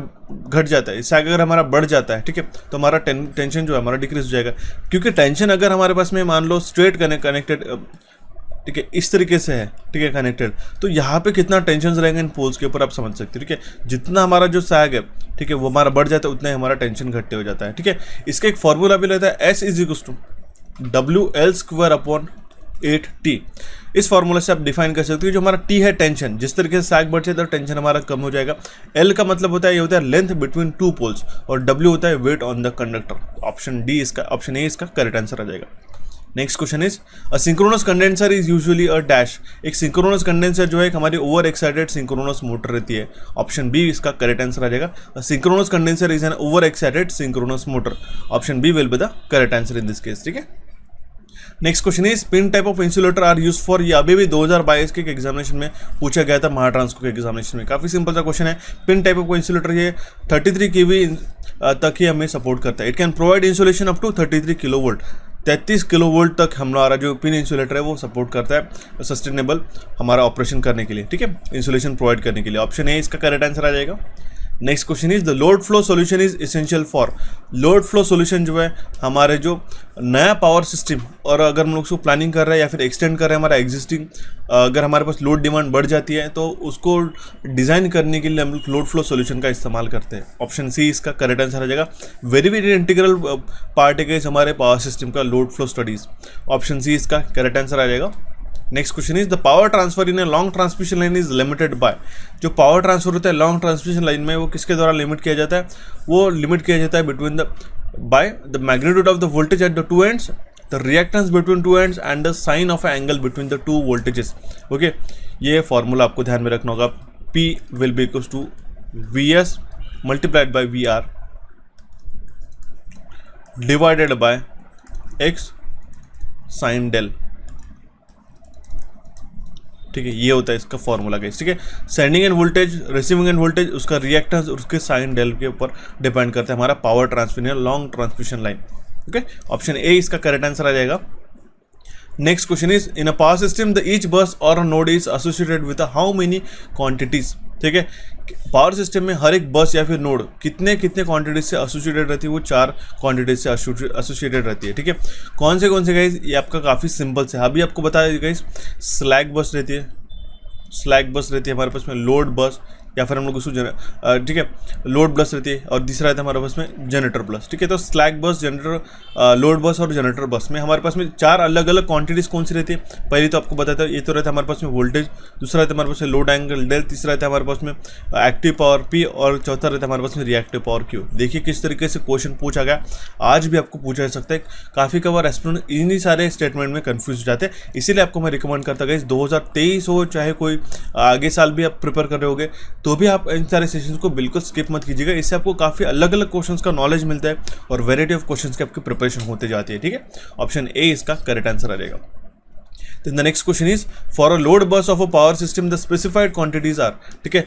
घट जाता है, सैग अगर हमारा बढ़ जाता है, ठीक है, तो हमारा टेंशन जो है हमारा डिक्रीज हो जाएगा। क्योंकि टेंशन अगर हमारे पास में मान लो स्ट्रेट कनेक्टेड, ठीक है, इस तरीके से है, ठीक है, कनेक्टेड, तो यहाँ पे कितना टेंशन रहेंगे इन पोल्स के ऊपर आप समझ सकते हैं। ठीक है, जितना हमारा जो सैग है, ठीक है, वो हमारा बढ़ जाता है उतना ही हमारा टेंशन घटते हो जाता है। ठीक है, इसका एक फॉर्मूला भी रहता है, S = WL²/8T। इस फॉर्मूला से आप डिफाइन कर सकते हो। जो हमारा T है टेंशन, जिस तरीके से सैग बढ़ते हैं तो टेंशन हमारा कम हो जाएगा। L का मतलब होता है ये होता है लेंथ बिटवीन 2 पोल्स और W होता है weight on the conductor. Option A इसका करेक्ट आंसर आ जाएगा। Next question is a synchronous condenser is usually a dash. एक सिंक्रोनस कंडेंसर जो है हमारी ओवर एक्साइटेड सिंक्रोनस मोटर रहती है। ऑप्शन बी इसका करेक्ट आंसर आ जाएगा। A synchronous condenser is an over excited synchronous motor. Option B will be the correct answer in this case. ठीक है, next question is pin type of insulator are use for. ये अभी भी 2022 के एग्जामिनेशन में पूछा गया था, महाट्रांसको के एग्जामिनेशन में। काफी सिंपल सा क्वेश्चन है। पिन टाइप ऑफ इंसुलेटर ये 33 kV तक ही हमें सपोर्ट करता है। It can provide insulation up to 33 kV। 33 kV तक हमारा जो पिन इंसुलेटर है वो सपोर्ट करता है सस्टेनेबल हमारा ऑपरेशन करने के लिए। ठीक है, इंसुलेशन प्रोवाइड करने के लिए। ऑप्शन ए इसका करेक्ट आंसर आ जाएगा। Next question is the load flow solution is essential for. Load flow solution जो है हमारे जो नया पावर सिस्टम, और अगर हम लोग उसको प्लानिंग कर रहे हैं या फिर एक्सटेंड कर रहे हैं हमारा एग्जिस्टिंग, अगर हमारे पास लोड डिमांड बढ़ जाती है तो उसको डिज़ाइन करने के लिए हम लोग लोड फ्लो सॉल्यूशन का इस्तेमाल करते हैं। ऑप्शन सी इसका करेक्ट आंसर आ जाएगा। वेरी वेरी इंटीग्रल पार्ट है हमारे पावर सिस्टम का load flow studies. Option C इसका करेक्ट आंसर आ जाएगा। Next question is the power transfer in a long transmission line is limited by. जो पावर ट्रांसफर होता है लॉन्ग ट्रांसमिशन लाइन में वो किसके द्वारा लिमिट किया जाता है? वो लिमिट किया जाता है between the by the magnitude of the voltage at the two ends, the reactance between two ends and the sine of angle between the two voltages. Okay, ये फॉर्मूला आपको ध्यान में रखना होगा। P will B equals to VS multiplied by VR divided by X sine del. ठीक है, ये होता है इसका फॉर्मूला गाइस। ठीक है, sending end voltage, receiving end voltage, उसका रिएक्टेंस और उसके साइन डेल के ऊपर डिपेंड करता है हमारा पावर ट्रांसफर या long transmission line. Okay, option A इसका करेक्ट आंसर आ जाएगा। Next question is in a power system the each बस और node is associated with how many quantities. ठीक है, पावर सिस्टम में हर एक बस या फिर नोड कितने क्वांटिटीज से एसोसिएटेड रहती है? वो 4 क्वांटिटीज से एसोसिएटेड रहती है। ठीक है, कौन से गाइस? ये आपका काफ़ी सिंपल से अभी आपको बताया गाइस। स्लैक बस रहती है, हमारे पास में लोड बस, या फिर हम लोग उसको ठीक है लोड बस रहती है, और तीसरा रहता है हमारे पास में जनरेटर बस। ठीक है, तो स्लैक बस, जनरेटर, लोड बस और जनरेटर बस में हमारे पास में 4 अलग अलग क्वांटिटीज कौन सी रहती है? पहली तो आपको बताता है, ये तो रहता है हमारे पास में वोल्टेज, दूसरा रहता है हमारे पास में लोड एंगल डेल, तीसरा रहता है हमारे पास में एक्टिव पावर P, और चौथा रहता है हमारे पास में रिएक्टिव पावर Q। देखिए किस तरीके से क्वेश्चन पूछा गया, आज भी आपको पूछा जा सकता है। काफ़ी कबार एस्पिरेंट इन्हीं सारे स्टेटमेंट में कंफ्यूज हो जाते हैं, इसीलिए आपको मैं रिकमेंड करता हूँ 2023 हो चाहे कोई आगे साल भी आप प्रिपेयर कर रहे होगे तो भी आप इन सारे सेशंस को बिल्कुल स्किप मत कीजिएगा। इससे आपको काफ़ी अलग अलग क्वेश्चंस का नॉलेज मिलता है और वैरायटी ऑफ क्वेश्चंस की आपकी प्रिपरेशन होते जाती है। ठीक है, ऑप्शन ए इसका करेक्ट आंसर आ जाएगा। Then the next question is for a load bus of a power system the specified quantities are। ठीक है,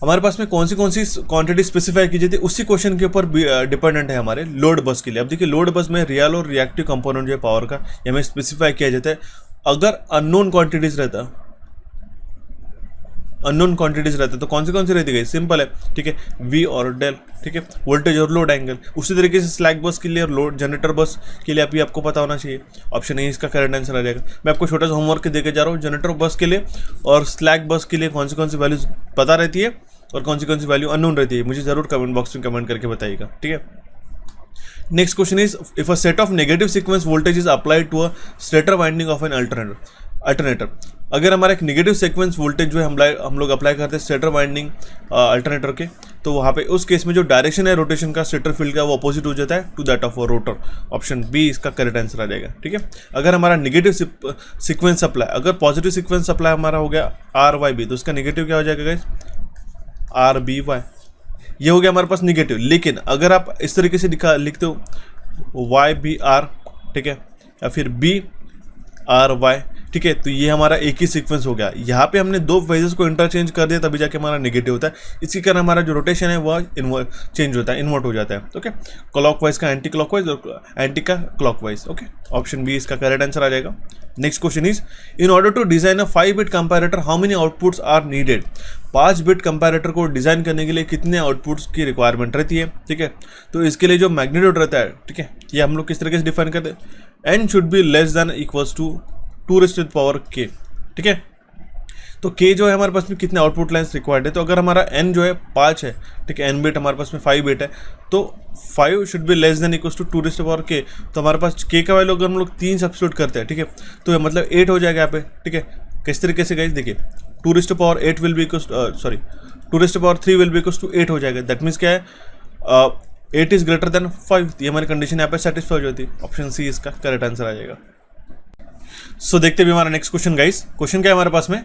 हमारे पास में कौन सी क्वांटिटी स्पेसिफाई की जाती है उसी क्वेश्चन के ऊपर डिपेंडेंट है हमारे लोड बस के लिए। अब देखिए लोड बस में रियल और रिएक्टिव कंपोनेंट जो है पावर का ये हमें स्पेसिफाई किया जाता है। अगर अननोन क्वांटिटीज रहता तो कौन सी रहती है? सिंपल है। ठीक है, V और डेल। ठीक है, वोल्टेज और लोड एंगल। उसी तरीके से स्लैक बस के लिए और लोड जनरेटर बस के लिए अभी आपको पता होना चाहिए। ऑप्शन ए इसका करेक्ट आंसर आ जाएगा। मैं आपको छोटा सा होमवर्क देके जा रहा हूँ। जनरेटर बस के लिए और स्लैक बस के लिए कौन सी वैल्यूज पता रहती है और कौन सी वैल्यू अननोन रहती है, मुझे जरूर कमेंट बॉक्स में कमेंट करके बताइएगा। ठीक है, next question is if a set of negative sequence voltage is applied to a stator winding of an alternator. अगर हमारा एक नेगेटिव सीक्वेंस वोल्टेज जो है हम लोग अप्लाई करते हैं स्टेटर वाइंडिंग अल्टरनेटर के, तो वहाँ पे उस केस में जो डायरेक्शन है रोटेशन का स्टेटर फील्ड का वो अपोजिट हो जाता है to that of a rotor. Option B इसका करेक्ट आंसर आ जाएगा। ठीक है, अगर हमारा नेगेटिव सीक्वेंस अप्लाई, अगर पॉजिटिव सीक्वेंस अप्लाई हमारा हो गया RYB, तो उसका नेगेटिव क्या हो जाएगा गाइस? RBY। ये हो गया हमारे पास नेगेटिव। लेकिन अगर आप इस तरीके से लिखते हो YBR, ठीक है, या फिर BRY, ठीक है, तो ये हमारा एक ही सीक्वेंस हो गया। यहाँ पे हमने 2 फेजेस को इंटरचेंज कर दिया तभी जाके हमारा नेगेटिव होता है। इसके कारण हमारा जो रोटेशन है वह चेंज होता है, इन्वर्ट हो जाता है। ओके, क्लॉकवाइज का एंटी क्लॉकवाइज और एंटी का क्लॉकवाइज। ओके, ऑप्शन बी इसका करेक्ट आंसर आ जाएगा। Next question is in order to design a five bit comparator how many outputs are needed. Five bit comparator को डिजाइन करने के लिए कितने आउटपुट्स की रिक्वायरमेंट रहती है? ठीक है, तो इसके लिए जो मैग्नीट्यूड रहता है, ठीक है, ये हम लोग किस तरीके से डिफाइन करते हैं? n should be less than equals to 2⁻k। ठीक है, तो k जो है हमारे पास में कितने आउटपुट लाइन्स रिक्वायर्ड है? तो अगर हमारा n जो है 5 है, ठीक है, n बिट हमारे पास में 5 बिट है, तो 5 should be less than equals to 2⁻k। तो हमारे पास k का वैल्यू अगर हम लोग 3 सब्स्टिट्यूट करते हैं, ठीक है, तो मतलब 8 हो जाएगा यहाँ पे। ठीक है, किस तरीके से गाइस देखिए 2⁻8 will B equals 2⁻3 will B equals to 8 हो जाएगा। दैट मीन्स क्या है 8 इज ग्रेटर देन 5। ये हमारी कंडीशन यहाँ पे सेटिस्फाई हो जाती है। ऑप्शन सी इसका करेक्ट आंसर आ जाएगा। सो देखते भी हमारा नेक्स्ट क्वेश्चन गाइस। क्वेश्चन क्या है हमारे पास में?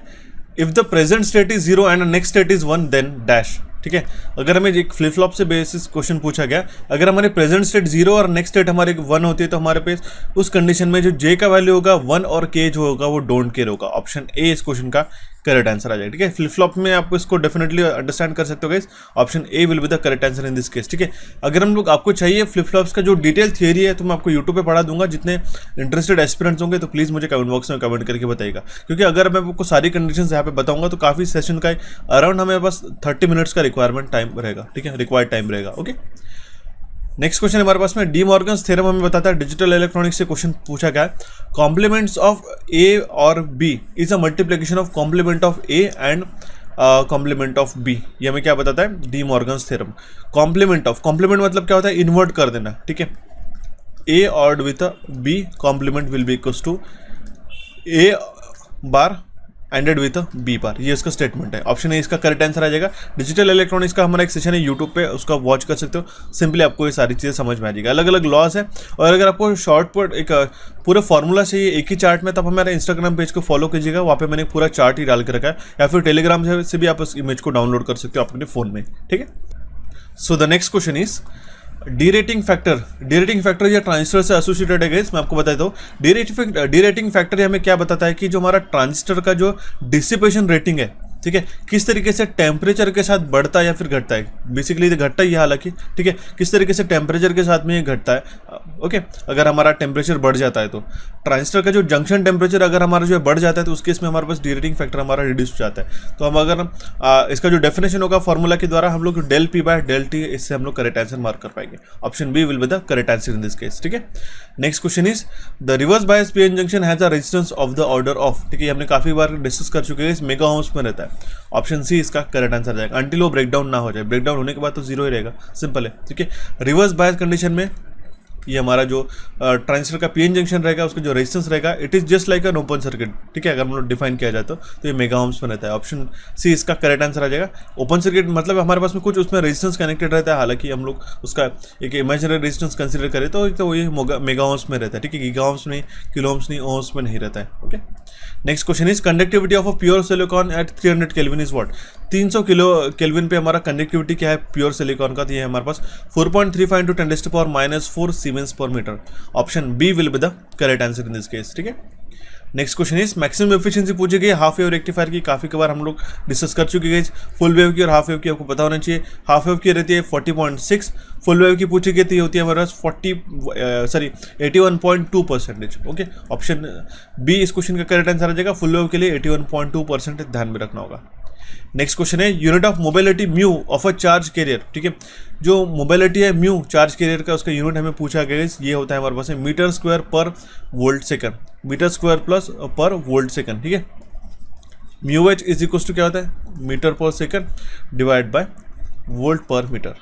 If the present state is 0 and next state is 1 then dash. ठीक है, अगर हमें एक फ्लिप फ्लॉप से बेसिस क्वेश्चन पूछा गया, अगर हमारे प्रेजेंट स्टेट 0 और नेक्स्ट स्टेट हमारे 1 होती है तो हमारे पास उस कंडीशन में जो j का वैल्यू होगा 1 और k जो होगा वो डोंट केयर होगा। ऑप्शन ए इस क्वेश्चन का करेक्ट आंसर आ जाएगा। ठीक है, फ्लिप फ्लॉप में आप इसको डेफिनेटली अंडरस्टैंड कर सकते हो guys. Option A will be the correct answer in this case. ठीक है, अगर हम लोग आपको चाहिए फ्लिप फ्लॉप्स का जो डिटेल थियरी है तो मैं आपको यूट्यूब पे पढ़ा दूंगा। जितने इंटरेस्टेड एस्पिरेंट्स होंगे तो प्लीज़ मुझे कमेंट बॉक्स में कमेंट करके बताइएगा, क्योंकि अगर मैं आपको सारी कंडीशंस यहाँ पे बताऊंगा तो काफ़ी सेशन का अराउंड हमें बस 30 मिनट्स का रिक्वायरमेंट टाइम रहेगा, ठीक है, रिक्वायर्ड टाइम रहेगा। ओके, नेक्स्ट क्वेश्चन हमारे पास में डी मॉर्गन्स थ्योरम हमें बताता है डिजिटल इलेक्ट्रॉनिक्स से क्वेश्चन पूछा गया है, कॉम्प्लीमेंट्स ऑफ ए और B is a multiplication of complement of A and complement of B. ये हमें क्या बताता है, डी मॉर्गन्स थ्योरम। कॉम्प्लीमेंट मतलब क्या होता है, इन्वर्ट कर देना, ठीक है, A ored with B complement will B equals to A bar anded with B bar, ये इसका स्टेटमेंट है। ऑप्शन ए इसका करेक्ट आंसर आ जाएगा। डिजिटल इलेक्ट्रॉनिक्स का हमारा एक सेशन है यूट्यूब पे, उसका वॉच कर सकते हो, सिंपली आपको ये सारी चीज़ें समझ में आ जाएगी। अलग अलग लॉज है, और अगर आपको शॉर्टकट एक पूरा फॉर्मूला चाहिए एक ही चार्ट में, तब हमारे इंस्टाग्राम पेज को फॉलो कीजिएगा, वहाँ पे मैंने पूरा चार्ट ही डाल के रखा है, या फिर टेलीग्राम से भी आप उस इमेज को डाउनलोड कर सकते हो अपने फ़ोन में, ठीक है। सो the next question is D rating factor या ट्रांजिस्टर से एसोसिएटेड है गाइस। मैं आपको बताता हूँ डी रेटिंग फैक्टर हमें क्या बताता है कि जो हमारा ट्रांजिस्टर का जो डिसिपेशन रेटिंग है, ठीक है, किस तरीके से टेम्परेचर के साथ बढ़ता है या फिर घटता है। बेसिकली ये घटता ही है हालांकि, ठीक है, किस तरीके से टेम्परेचर के साथ में ये घटता है। ओके, अगर हमारा टेम्परेचर बढ़ जाता है तो ट्रांजिस्टर का जो जंक्शन टेम्परेचर अगर हमारा जो है बढ़ जाता है तो उस केस में हमारे पास डी रेटिंग फैक्टर हमारा रिड्यूस हो जाता है। तो हम अगर इसका जो डेफिनेशन होगा फॉर्मूला के द्वारा हम लोग del P by del T, इससे हम लोग करेक्ट आंसर मार्क कर पाएंगे। Option B will be the correct answer in this case, ठीक है। Next question is the reverse bias PN junction has a resistance of the order of, ठीक है, हमने काफी बार डिस्कस कर चुके हैं, मेगा ओम्स में रहता है। ऑप्शन सी इसका करेक्ट आंसर जाएगा, अंटिल वो ब्रेकडाउन ना हो जाए, ब्रेकडाउन होने के बाद तो जीरो ही रहेगा, सिंपल है, ठीक है। रिवर्स बायस कंडीशन में ये हमारा जो ट्रांजिस्टर का पीएन जंक्शन रहेगा उसका जो रेजिस्टेंस रहेगा it is just like an open circuit, ठीक है, अगर हम लोग डिफाइन किया जाए तो ये मेगा ओम्स में रहता है। ऑप्शन सी इसका करेक्ट आंसर आ जाएगा। ओपन सर्किट मतलब हमारे पास में कुछ उसमें रेजिस्टेंस कनेक्टेड रहता है, हालांकि हम लोग उसका एक इमेजिनरी रेजिस्टेंस कंसिडर करें तो ये मेगा ओम्स में रहता है, ठीक है, गीगा ओम्स नहीं, किलो ओम्स नहीं, ओम्स में नहीं रहता है। Okay, next question is conductivity of a pure silicon at 300 Kelvin is what. 300 kilo Kelvin पे हमारा कंडक्टिविटी क्या है प्योर सिलिकॉन का, तो ये है हमारे पास 4.35 इंटू 10⁻⁻⁴ सीमेंस पर metre. Option B will be the correct answer in this case, ठीक है। Next question is maximum efficiency पूछी गई हाफ वेव रेक्टिफायर की, काफी बार हम लोग डिस्कस कर चुके हैं। फुल वेव की और हाफ वेव की आपको पता होना चाहिए। हाफ वेव की रहती है 40.6, फुल वेव की पूछी गई थी होती है हमारे पास 81.2%। ओके, ऑप्शन बी इस क्वेश्चन का करेक्ट आंसर आ जाएगा। फुल वेव के लिए 81.2% ध्यान में रखना होगा। नेक्स्ट क्वेश्चन है unit of mobility mu of a charge carrier, ठीक है, जो मोबिलिटी है म्यू चार्ज कैरियर का उसका यूनिट हमें पूछा गया है, ये होता है हमारे पास मीटर स्क्वायर पर volt second, metre square plus पर वोल्ट सेकंड, ठीक है। Mu H is equal to क्या होता है, मीटर पर सेकंड डिवाइड बाय वोल्ट पर मीटर।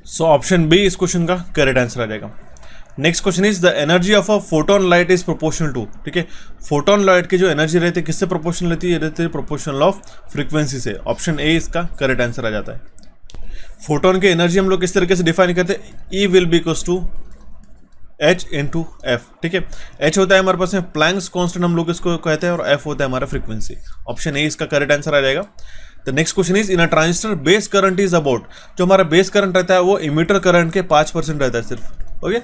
सो ऑप्शन बी इस क्वेश्चन का करेक्ट आंसर आ जाएगा। Next question is the energy of a photon light is proportional to, ठीक है, फोटोन लाइट की जो एनर्जी रहती है किससे प्रोपोर्शनल रहती है, रहती है प्रोपोर्शनल ऑफ फ्रीक्वेंसी से। ऑप्शन ए इसका करेक्ट आंसर आ जाता है। फोटोन की एनर्जी हम लोग किस तरीके से डिफाइन करते हैं, E will B equals to H into F, ठीक है। एच होता है हमारे पास में प्लैंक्स कांस्टेंट हम लोग इसको कहते हैं, और एफ होता है हमारा फ्रीक्वेंसी। ऑप्शन ए इसका करेक्ट आंसर आ जाएगा। The next question is in a transistor base current is about, जो हमारा बेस करंट रहता है वो इमीटर करंट के 5% रहता है सिर्फ। Okay,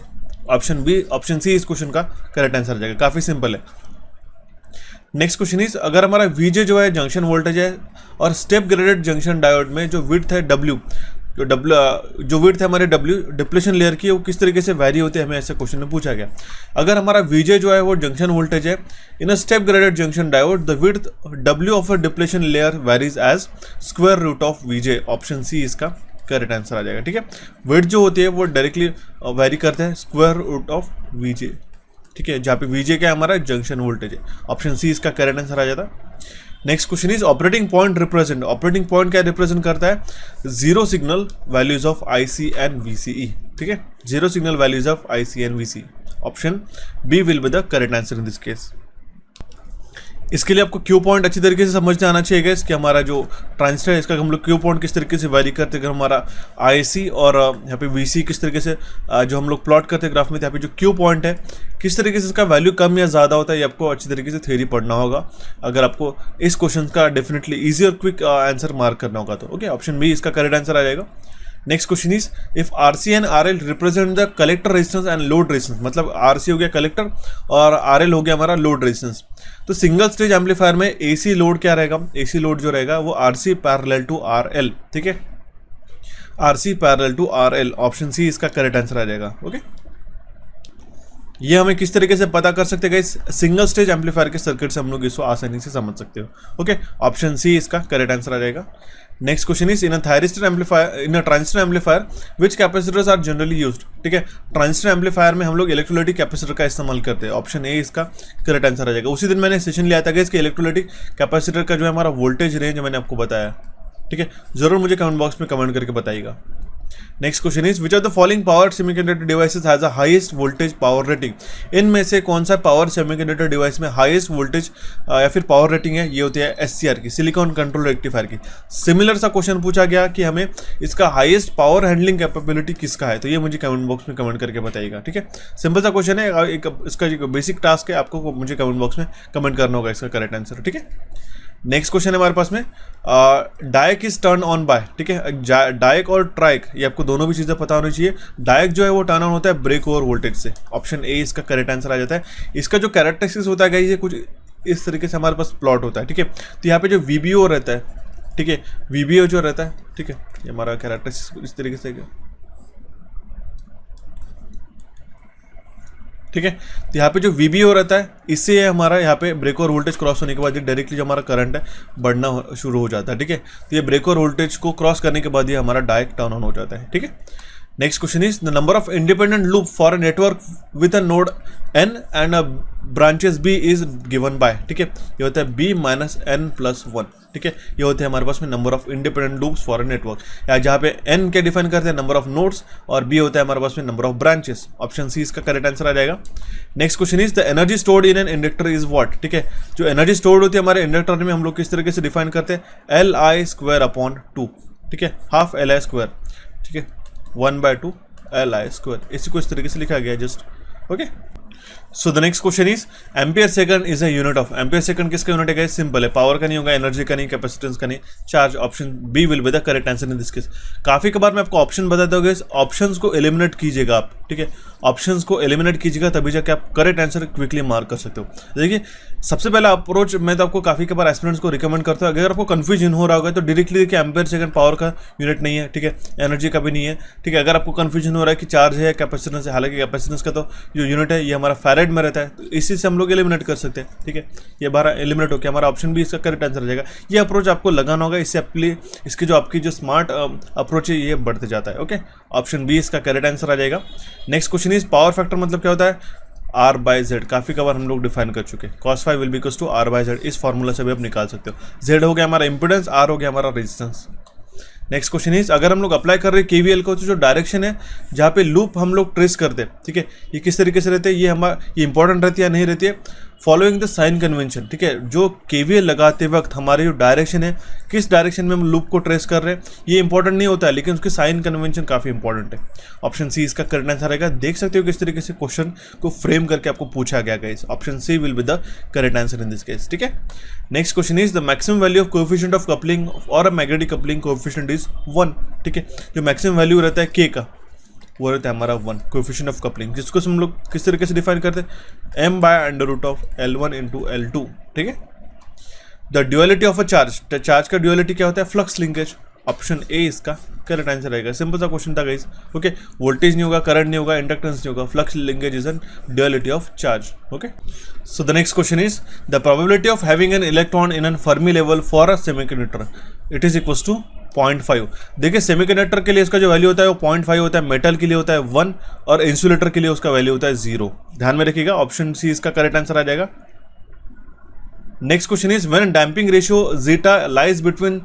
option B, option C इस क्वेश्चन का करेक्ट आंसर आ जाएगा, काफी सिंपल है। नेक्स्ट क्वेश्चन इज अगर हमारा वीजे जो है जंक्शन वोल्टेज है और स्टेप ग्रेडेड जंक्शन डायोड में जो विड्थ है डब्ल्यू, जो विड्थ है हमारे डब्ल्यू डिप्लेशन लेयर की, वो किस तरीके से वैरी होते हैं, हमें ऐसे क्वेश्चन में पूछा गया। अगर हमारा वीजे जो है वो जंक्शन वोल्टेज है in a step graded junction diode the width W of a depletion layer varies as square root of VJ. Option C इसका करेक्ट आंसर आ जाएगा, ठीक है। विड्थ जो होती है वो डायरेक्टली वेरी करते हैं स्क्वायर रूट ऑफ वीजे, ठीक है, जहाँ पे वीजे क्या है हमारा जंक्शन वोल्टेज है। ऑप्शन सी इसका करेक्ट आंसर आ जाता है। Next question is operating point represent, operating point क्या रिप्रेजेंट करता है, zero signal values of IC and VCE, ठीक है, zero signal values of IC and VCE. Option B will be the correct answer in this case. इसके लिए आपको क्यू पॉइंट अच्छी तरीके से समझना आना चाहिए कि हमारा जो ट्रांजिस्टर है इसका हम लोग क्यू पॉइंट किस तरीके से वैरी करते हैं। अगर हमारा आईसी और यहाँ पे वीसी किस तरीके से जो हम लोग प्लॉट करते हैं ग्राफ में, यहाँ पे जो क्यू पॉइंट है किस तरीके से इसका वैल्यू कम या ज़्यादा होता है, ये आपको अच्छी तरीके से थ्योरी पढ़ना होगा अगर आपको इस क्वेश्चन का डेफिनेटली ईजी और क्विक आंसर मार्क करना होगा तो। ओके, ऑप्शन बी इसका करेक्ट आंसर आ जाएगा। Next question is if RC and RL represent the collector resistance and load resistance, मतलब आरसी हो गया कलेक्टर और आरएल हो गया हमारा लोड रेजिस्टेंस, तो सिंगल स्टेज एम्पलीफायर में एसी लोड क्या रहेगा, एसी लोड जो रहेगा वो आरसी पैरेलल टू आरएल, ठीक है, RC parallel to RL. Option C इसका करेक्ट आंसर आ जाएगा। ओके, ये हमें किस तरीके से पता कर सकते हैं, सिंगल स्टेज एम्पलीफायर के सर्किट से हम लोग इसको आसानी से समझ सकते हो। ओके, ऑप्शन सी इसका करेक्ट आंसर आ जाएगा। Next question is in a thyristor amplifier, in a transistor amplifier which capacitors are generally used. ठीक है, ट्रांजिस्टर एम्पलीफायर में हम लोग इलेक्ट्रोलाइटिक कैपेसिटर का इस्तेमाल करते हैं। ऑप्शन ए इसका करेक्ट आंसर आ जाएगा। उसी दिन मैंने सेशन लिया था कि इसके इलेक्ट्रोलाइटिक कैपेसिटर का जो है हमारा वोल्टेज रेंज मैंने आपको बताया। ठीक है, जरूर मुझे कमेंट बॉक्स में कमेंट करके बताइएगा। Next question is which of the following power semiconductor devices has a highest voltage power rating. इनमें से कौन सा पावर सेमीकंडक्टर डिवाइस में हाईएस्ट वोल्टेज या फिर पावर रेटिंग है? ये होती है SCR की, सिलिकॉन कंट्रोल रेक्टिफायर की। सिमिलर सा क्वेश्चन पूछा गया कि हमें इसका हाईएस्ट पावर हैंडलिंग कैपेबिलिटी किसका है, तो ये मुझे कमेंट बॉक्स में कमेंट करके बताइएगा। ठीक है, सिंपल सा क्वेश्चन है, इसका जो बेसिक टास्क है आपको मुझे कमेंट बॉक्स में कमेंट करना होगा इसका करेक्ट आंसर। ठीक है, नेक्स्ट क्वेश्चन है हमारे पास में डायक इज टर्न ऑन बाय। ठीक है, डायक और ट्राइक ये आपको दोनों भी चीज़ें पता होनी चाहिए। डायक जो है वो टर्न ऑन होता है ब्रेक ओवर वोल्टेज से। ऑप्शन ए इसका करेक्ट आंसर आ जाता है। इसका जो कैरेक्टरिस्टिक्स होता है ये कुछ इस तरीके से हमारे पास प्लॉट होता है। ठीक है, तो यहाँ पे जो VBO रहता है, ठीक है, VBO जो रहता है, ठीक है, ये हमारा कैरेक्टरिस्टिक्स इस तरीके से। ठीक है, तो यहाँ पे जो VBO रहता है इससे हमारा यहाँ पे ब्रेक और वोल्टेज क्रॉस होने के बाद ये डायरेक्टली जो हमारा करंट है बढ़ना शुरू हो जाता है। ठीक है, तो ये ब्रेक और वोल्टेज को क्रॉस करने के बाद ये हमारा डायरेक्ट टर्न ऑन हो जाता है। ठीक है, next question is the number of independent loop for a network with a node N and a branches B is given by. ठीक है, ये होता है B माइनस N+1। ठीक है, ये होते हैं हमारे पास में number of independent loops for a network, या जहाँ पे N क्या डिफाइन करते हैं नंबर ऑफ नोड्स और B होता है हमारे पास में number of branches. Option C इसका करेक्ट आंसर आ जाएगा। Next question is the energy stored in an inductor is what. ठीक है, जो एनर्जी स्टोर्ड होती है हमारे इंडक्टर में हम लोग किस तरीके से डिफाइन करते हैं? Li²/2। ठीक है, हाफ Li²। ठीक है, 1/2 Li², इसी को इस तरीके से लिखा गया है just. Okay, so the next question is ampere second is a unit of. Ampere second किसका यूनिट है? सिंपल है, पावर का नहीं होगा, एनर्जी का नहीं, कैपेसिटेंस का नहीं, charge. Option B will be the correct answer in this case. काफी कबार मैं आपको ऑप्शन बताता हूँ, ऑप्शंस को एलिमिनेट कीजिएगा आप। ठीक है, ऑप्शंस को एलिमिनेट कीजिएगा तभी जाके आप करेक्ट आंसर क्विकली मार्क कर सकते हो। देखिए, सबसे पहला अप्रोच मैं तो आपको काफी कबार एस्पिरेंट्स को रिकमेंड करता हूँ, अगर आपको कंफ्यूजन हो रहा होगा तो डायरेक्टली देखिए एम्पियर सेकंड पावर का यूनिट नहीं है। ठीक है, एनर्जी का भी नहीं है। ठीक है, अगर आपको कंफ्यूजन हो रहा है कि चार्ज है कैपेसिटेंस है, हालांकि कैपेसिटेंस का तो जो यूनिट है ये हमारा फैरेड में रहता है, तो इसी से हम लोग एलिमिनेट कर सकते हैं। ठीक है, ये बारह एलिमिनेट हो गया, हमारा ऑप्शन भी इसका करेक्ट आंसर हो जाएगा। ये अप्रोच आपको लगाना होगा, इससे इसकी जो आपकी जो स्मार्ट अप्रोच है ये बढ़ते जाता है। ओके, ऑप्शन बी इसका करेक्ट आंसर आ जाएगा। Next question is power factor मतलब क्या होता है? R/Z। काफी कबार हम लोग डिफाइन कर चुके हैं, cos φ will B equals to R/Z। इस फॉर्मूला से भी आप निकाल सकते हो। Z हो गया हमारा इंपिडेंस, R हो गया हमारा रेजिस्टेंस। नेक्स्ट क्वेश्चन इज अगर हम लोग अप्लाई कर रहे हैं KVL को, तो जो डायरेक्शन है जहाँ पे लूप हम लोग ट्रेस करते हैं, ठीक है, ये किस तरीके से रहते हैं, ये इंपॉर्टेंट रहती है या नहीं रहती है? Following the sign convention. ठीक है, जो KVL लगाते वक्त हमारी जो डायरेक्शन है, किस डायरेक्शन में हम लूप को ट्रेस कर रहे हैं, ये इंपॉर्टेंट नहीं होता है, लेकिन उसके साइन कन्वेंशन काफी इंपॉर्टेंट है। ऑप्शन सी इसका करंट आंसर रहेगा। देख सकते हो किस तरीके से क्वेश्चन को फ्रेम करके आपको पूछा गया guys. Option C will be the correct answer in this case. ठीक है, next question is the maximum value of coefficient of coupling or a magnetic coupling coefficient is 1। ठीक है, जो मैक्सिमम वैल्यू रहता है K का, वो रहता है हमारा 1, कोएफिशिएंट ऑफ कपलिंग, जिसको हम लोग किस तरीके से डिफाइन करते हैं? m/√L1 × L2। ठीक है, the duality of a charge, charge का ड्यूअलिटी क्या होता है? Flux linkage. ऑप्शन ए इसका करेक्ट आंसर रहेगा। सिंपल सा क्वेश्चन था गाइस। ओके, वोल्टेज नहीं होगा, करंट नहीं होगा, इंडक्टेंस नहीं होगा, flux linkage is an duality of charge. Okay, so the next question is the probability of having an electron in an Fermi level for a semiconductor it is equals to 0.5। देखिए, सेमीकंडक्टर के लिए इसका जो वैल्यू होता है वो 0.5 होता है, मेटल के लिए होता है 1 और इंसुलेटर के लिए उसका वैल्यू होता है 0। ध्यान में रखिएगा, ऑप्शन सी इसका करेक्ट आंसर आ जाएगा। Next question is when damping ratio zeta lies between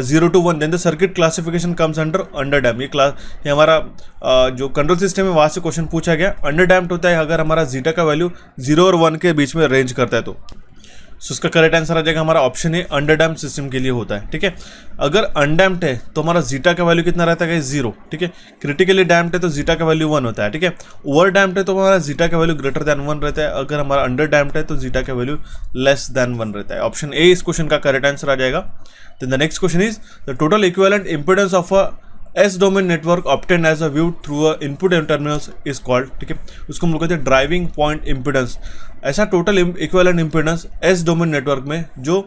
0 to 1 then the circuit classification comes under damp. ये हमारा जो कंट्रोल सिस्टम है वहां से क्वेश्चन पूछा गया। अंडर डैम्प्ड होता है अगर हमारा जीटा का वैल्यू 0 और 1 के बीच में रेंज करता है तो। सो इसका करेक्ट आंसर आ जाएगा हमारा option A, under damp system के लिए होता है। ठीक है, अगर अनडैम्प्ड है तो हमारा जीटा का वैल्यू कितना रहता है? 0। ठीक है, क्रिटिकली डैम्प्ड है तो जीटा का वैल्यू 1 होता है। ठीक है, ओवर डैम्प्ड है तो हमारा जीटा का वैल्यू ग्रेटर देन 1 रहता है। अगर हमारा अंडर डैम्प्ड है तो जीटा का वैल्यू लेस देन 1 रहता है। ऑप्शन ए इस क्वेश्चन का करेक्ट आंसर आ जाएगा। Then the next question is the total equivalent impedance of a s domain network obtain as a view through a input terminals is called. ठीक है, उसको हम लोग कहते हैं ड्राइविंग पॉइंट इंपीडेंस। ऐसा total equivalent impedance s domain network में जो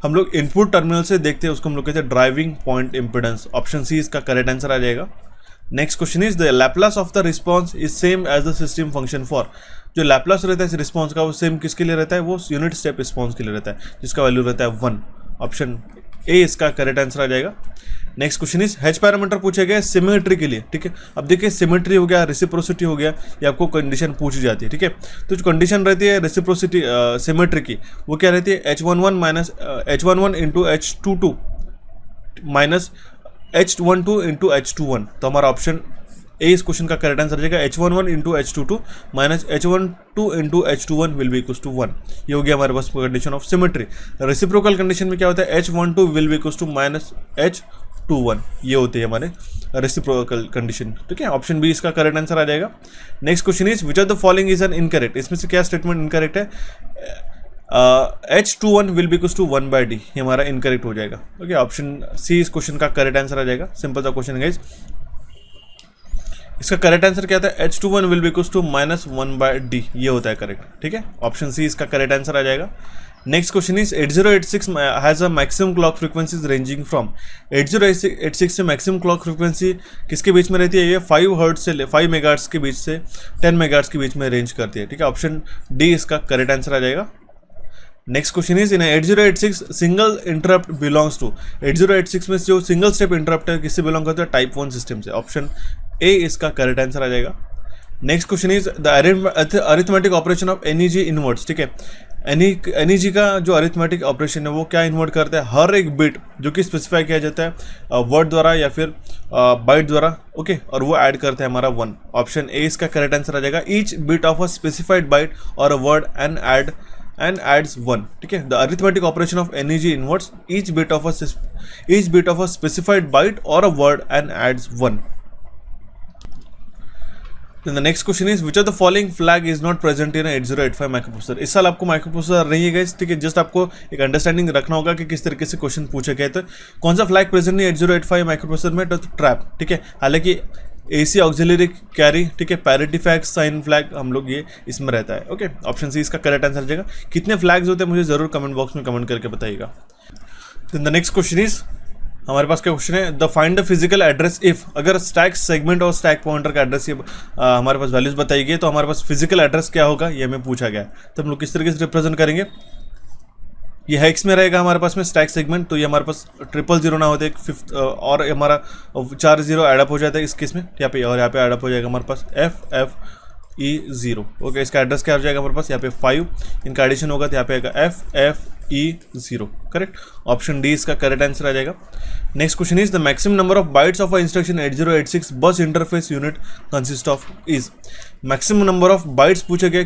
हम लोग इनपुट टर्मिनल से देखते हैं उसको हम लोग कहते हैं driving point impedance. Option C इसका करेक्ट आंसर आ जाएगा। Next question is the Laplace of the response is same as the system function for. जो लैप्लास रहता है इस रिस्पॉन्स का वो सेम किसके लिए रहता है? वो यूनिट स्टेप रिस्पॉन्स के लिए रहता है, जिसका वैल्यू रहता है 1। ऑप्शन ए इसका करेक्ट आंसर आ जाएगा। Next question is H parameter पूछे गए सिमेट्री के लिए, ठीक है। अब देखिए सिमेट्री हो गया, रेसिप्रोसिटी हो गया, ये आपको कंडीशन पूछी जाती है, ठीक है। तो जो कंडीशन रहती है रेसिप्रोसिटी सिमेट्री की, वो क्या रहती है, H11 minus H11 into H22 minus H12 into H21। तो हमारा ऑप्शन ए इस क्वेश्चन का करेक्ट आंसर रहेगा H11 into H22 minus H12 into H21 will B equals to 1। ये हो गया हमारे पास condition of symmetry. Reciprocal condition में क्या होता है, H12 विल B equals to minus H21, ये होते हैं हमारे रेसिप्रोकल कंडीशन, ठीक है। ऑप्शन बी इसका करेक्ट आंसर आ जाएगा। Next question is which of the following is an incorrect, इसमें से क्या स्टेटमेंट इनकरेक्ट है, H21 will B equals to 1/d, ये हमारा इनकरेक्ट हो जाएगा, ओके। ऑप्शन सी इस क्वेश्चन का करेक्ट आंसर आ जाएगा। सिंपल सा क्वेश्चन गाइस, इसका करेक्ट आंसर क्या था, H21 will B equals to minus 1/d, ये होता है करेक्ट, ठीक है। ऑप्शन सी इसका करेक्ट आंसर आ जाएगा। Next question is 8086 has a maximum clock frequencies ranging from, 8086 से मैक्सिमम क्लॉक फ्रीक्वेंसी किसके बीच में रहती है, ये 5 हर्ट्ज से 5 मेगाहर्ट्ज के बीच से 10 मेगाहर्ट्ज के बीच में रेंज करती है, ठीक है। ऑप्शन डी इसका करेक्ट आंसर आ जाएगा। Next question is in 8086 single interrupt belongs to, 8086 में जो सिंगल स्टेप इंटरप्ट है किससे बिलोंग करता है, टाइप 1 सिस्टम से। ऑप्शन ए इसका करेक्ट आंसर आ जाएगा। Next question is the arithmetic operation of NEG inverts, ठीक है। एनईजी का जो अरिथमेटिक ऑपरेशन है वो क्या इन्वर्ट करता है, हर एक बिट जो कि स्पेसिफाई किया जाता है वर्ड द्वारा या फिर बाइट द्वारा, ओके, और वो ऐड करता है हमारा 1। ऑप्शन ए इसका करेक्ट आंसर आ जाएगा। Each bit of a specified byte or a word and adds 1, ठीक है। The arithmetic operation of NEG inverts each bit of a specified byte or a word and adds 1. Then the next question is which of the following flag is not present in a 8085 microprocessor. इस साल आपको माइक्रोप्रोसेसर नहीं है गाइस, ठीक है। जस्ट आपको एक अंडरस्टैंडिंग रखना होगा कि किस तरीके से क्वेश्चन पूछे गए थे। कौन सा फ्लैग प्रेजेंट नहीं 8085 माइक्रोप्रोसेसर में, तो ट्रैप, ठीक है। हालांकि AC ऑक्सिलरी कैरी, ठीक है, पैरिटी फ्लैग, साइन फ्लैग, हम लोग ये इसमें रहता है, ओके। ऑप्शन सी इसका करेक्ट आंसर जाएगा। कितने फ्लैग्स होते हैं मुझे जरूर कमेंट बॉक्स में कमेंट करके बताइएगा। Then the next question is, हमारे पास क्या क्वेश्चन है, the find the physical address if, अगर स्टैक सेगमेंट और स्टैक पॉइंटर का एड्रेस ये हमारे पास वैल्यूज बताई गई, तो हमारे पास फिजिकल एड्रेस क्या होगा ये हमें पूछा गया है। तो हम लोग किस तरीके से रिप्रेजेंट करेंगे, ये हेक्स में रहेगा हमारे पास में स्टैक सेगमेंट, तो ये हमारे पास 000 ना होते एक 5 और हमारा 4 0 एडअप हो जाता है इस केस में यहाँ पे, और यहाँ पे एडअप हो जाएगा हमारे पास FFE0, ओके। इसका एड्रेस क्या हो जाएगा हमारे पास, यहाँ पे 5, इनका एडिशन होगा तो यहाँ पे आएगा FFE0, करेक्ट। ऑप्शन डी इसका करेक्ट आंसर आ जाएगा। Next question is the maximum number of bytes of a instruction 8086 बस interface unit consist of is, maximum number of bytes पूछे गए,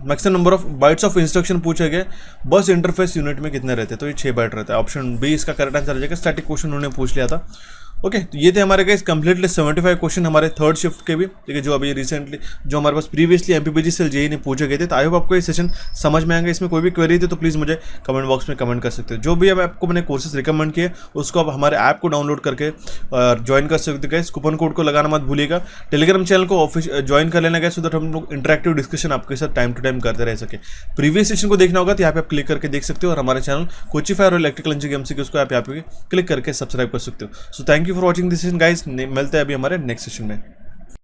maximum number of bytes of instruction पूछे गए बस इंटरफेस यूनिट में कितने रहते हैं, तो ये 6 बाइट रहता है। ऑप्शन बी इसका करेक्ट आंसर आ जाएगा। स्टैटिक क्वेश्चन उन्होंने पूछ लिया था, ओके। तो ये थे हमारे गाइस कंप्लीटली 75 क्वेश्चन हमारे थर्ड शिफ्ट के भी, ठीक है, जो अभी रिसेंटली जो हमारे पास प्रीवियसली एमपीपीजीसीएल जेईई ने पूछे गए थे। तो आई होप आपको ये सेशन समझ में आएंगे। इसमें कोई भी क्वेरी थी तो प्लीज़ मुझे कमेंट बॉक्स में कमेंट कर सकते हो। जो भी अब आपको मैंने कोर्सेज रिकमेंड किए उसको आप हमारे ऐप को डाउनलोड करके ज्वाइन कर सकते हो गाइस। कूपन कोड को लगाना मत भूलिएगा। टेलीग्राम चैनल को ज्वाइन कर लेना गाइस, सो दैट हम लोग इंटरेक्टिव डिस्कशन आपके साथ टाइम टू टाइम करते रह सके। प्रीवियस सेशन को देखना होगा तो यहाँ पे आप क्लिक करके देख सकते हो, और हमारे चैनल कोचिफायर और इलेक्ट्रिकल इंजीनियरिंग एमसीक्यूज को आप यहाँ पे क्लिक करके सब्सक्राइब कर सकते हो। So thank you for watching this session guys. मिलते हैं अभी हमारे नेक्स्ट सेशन में।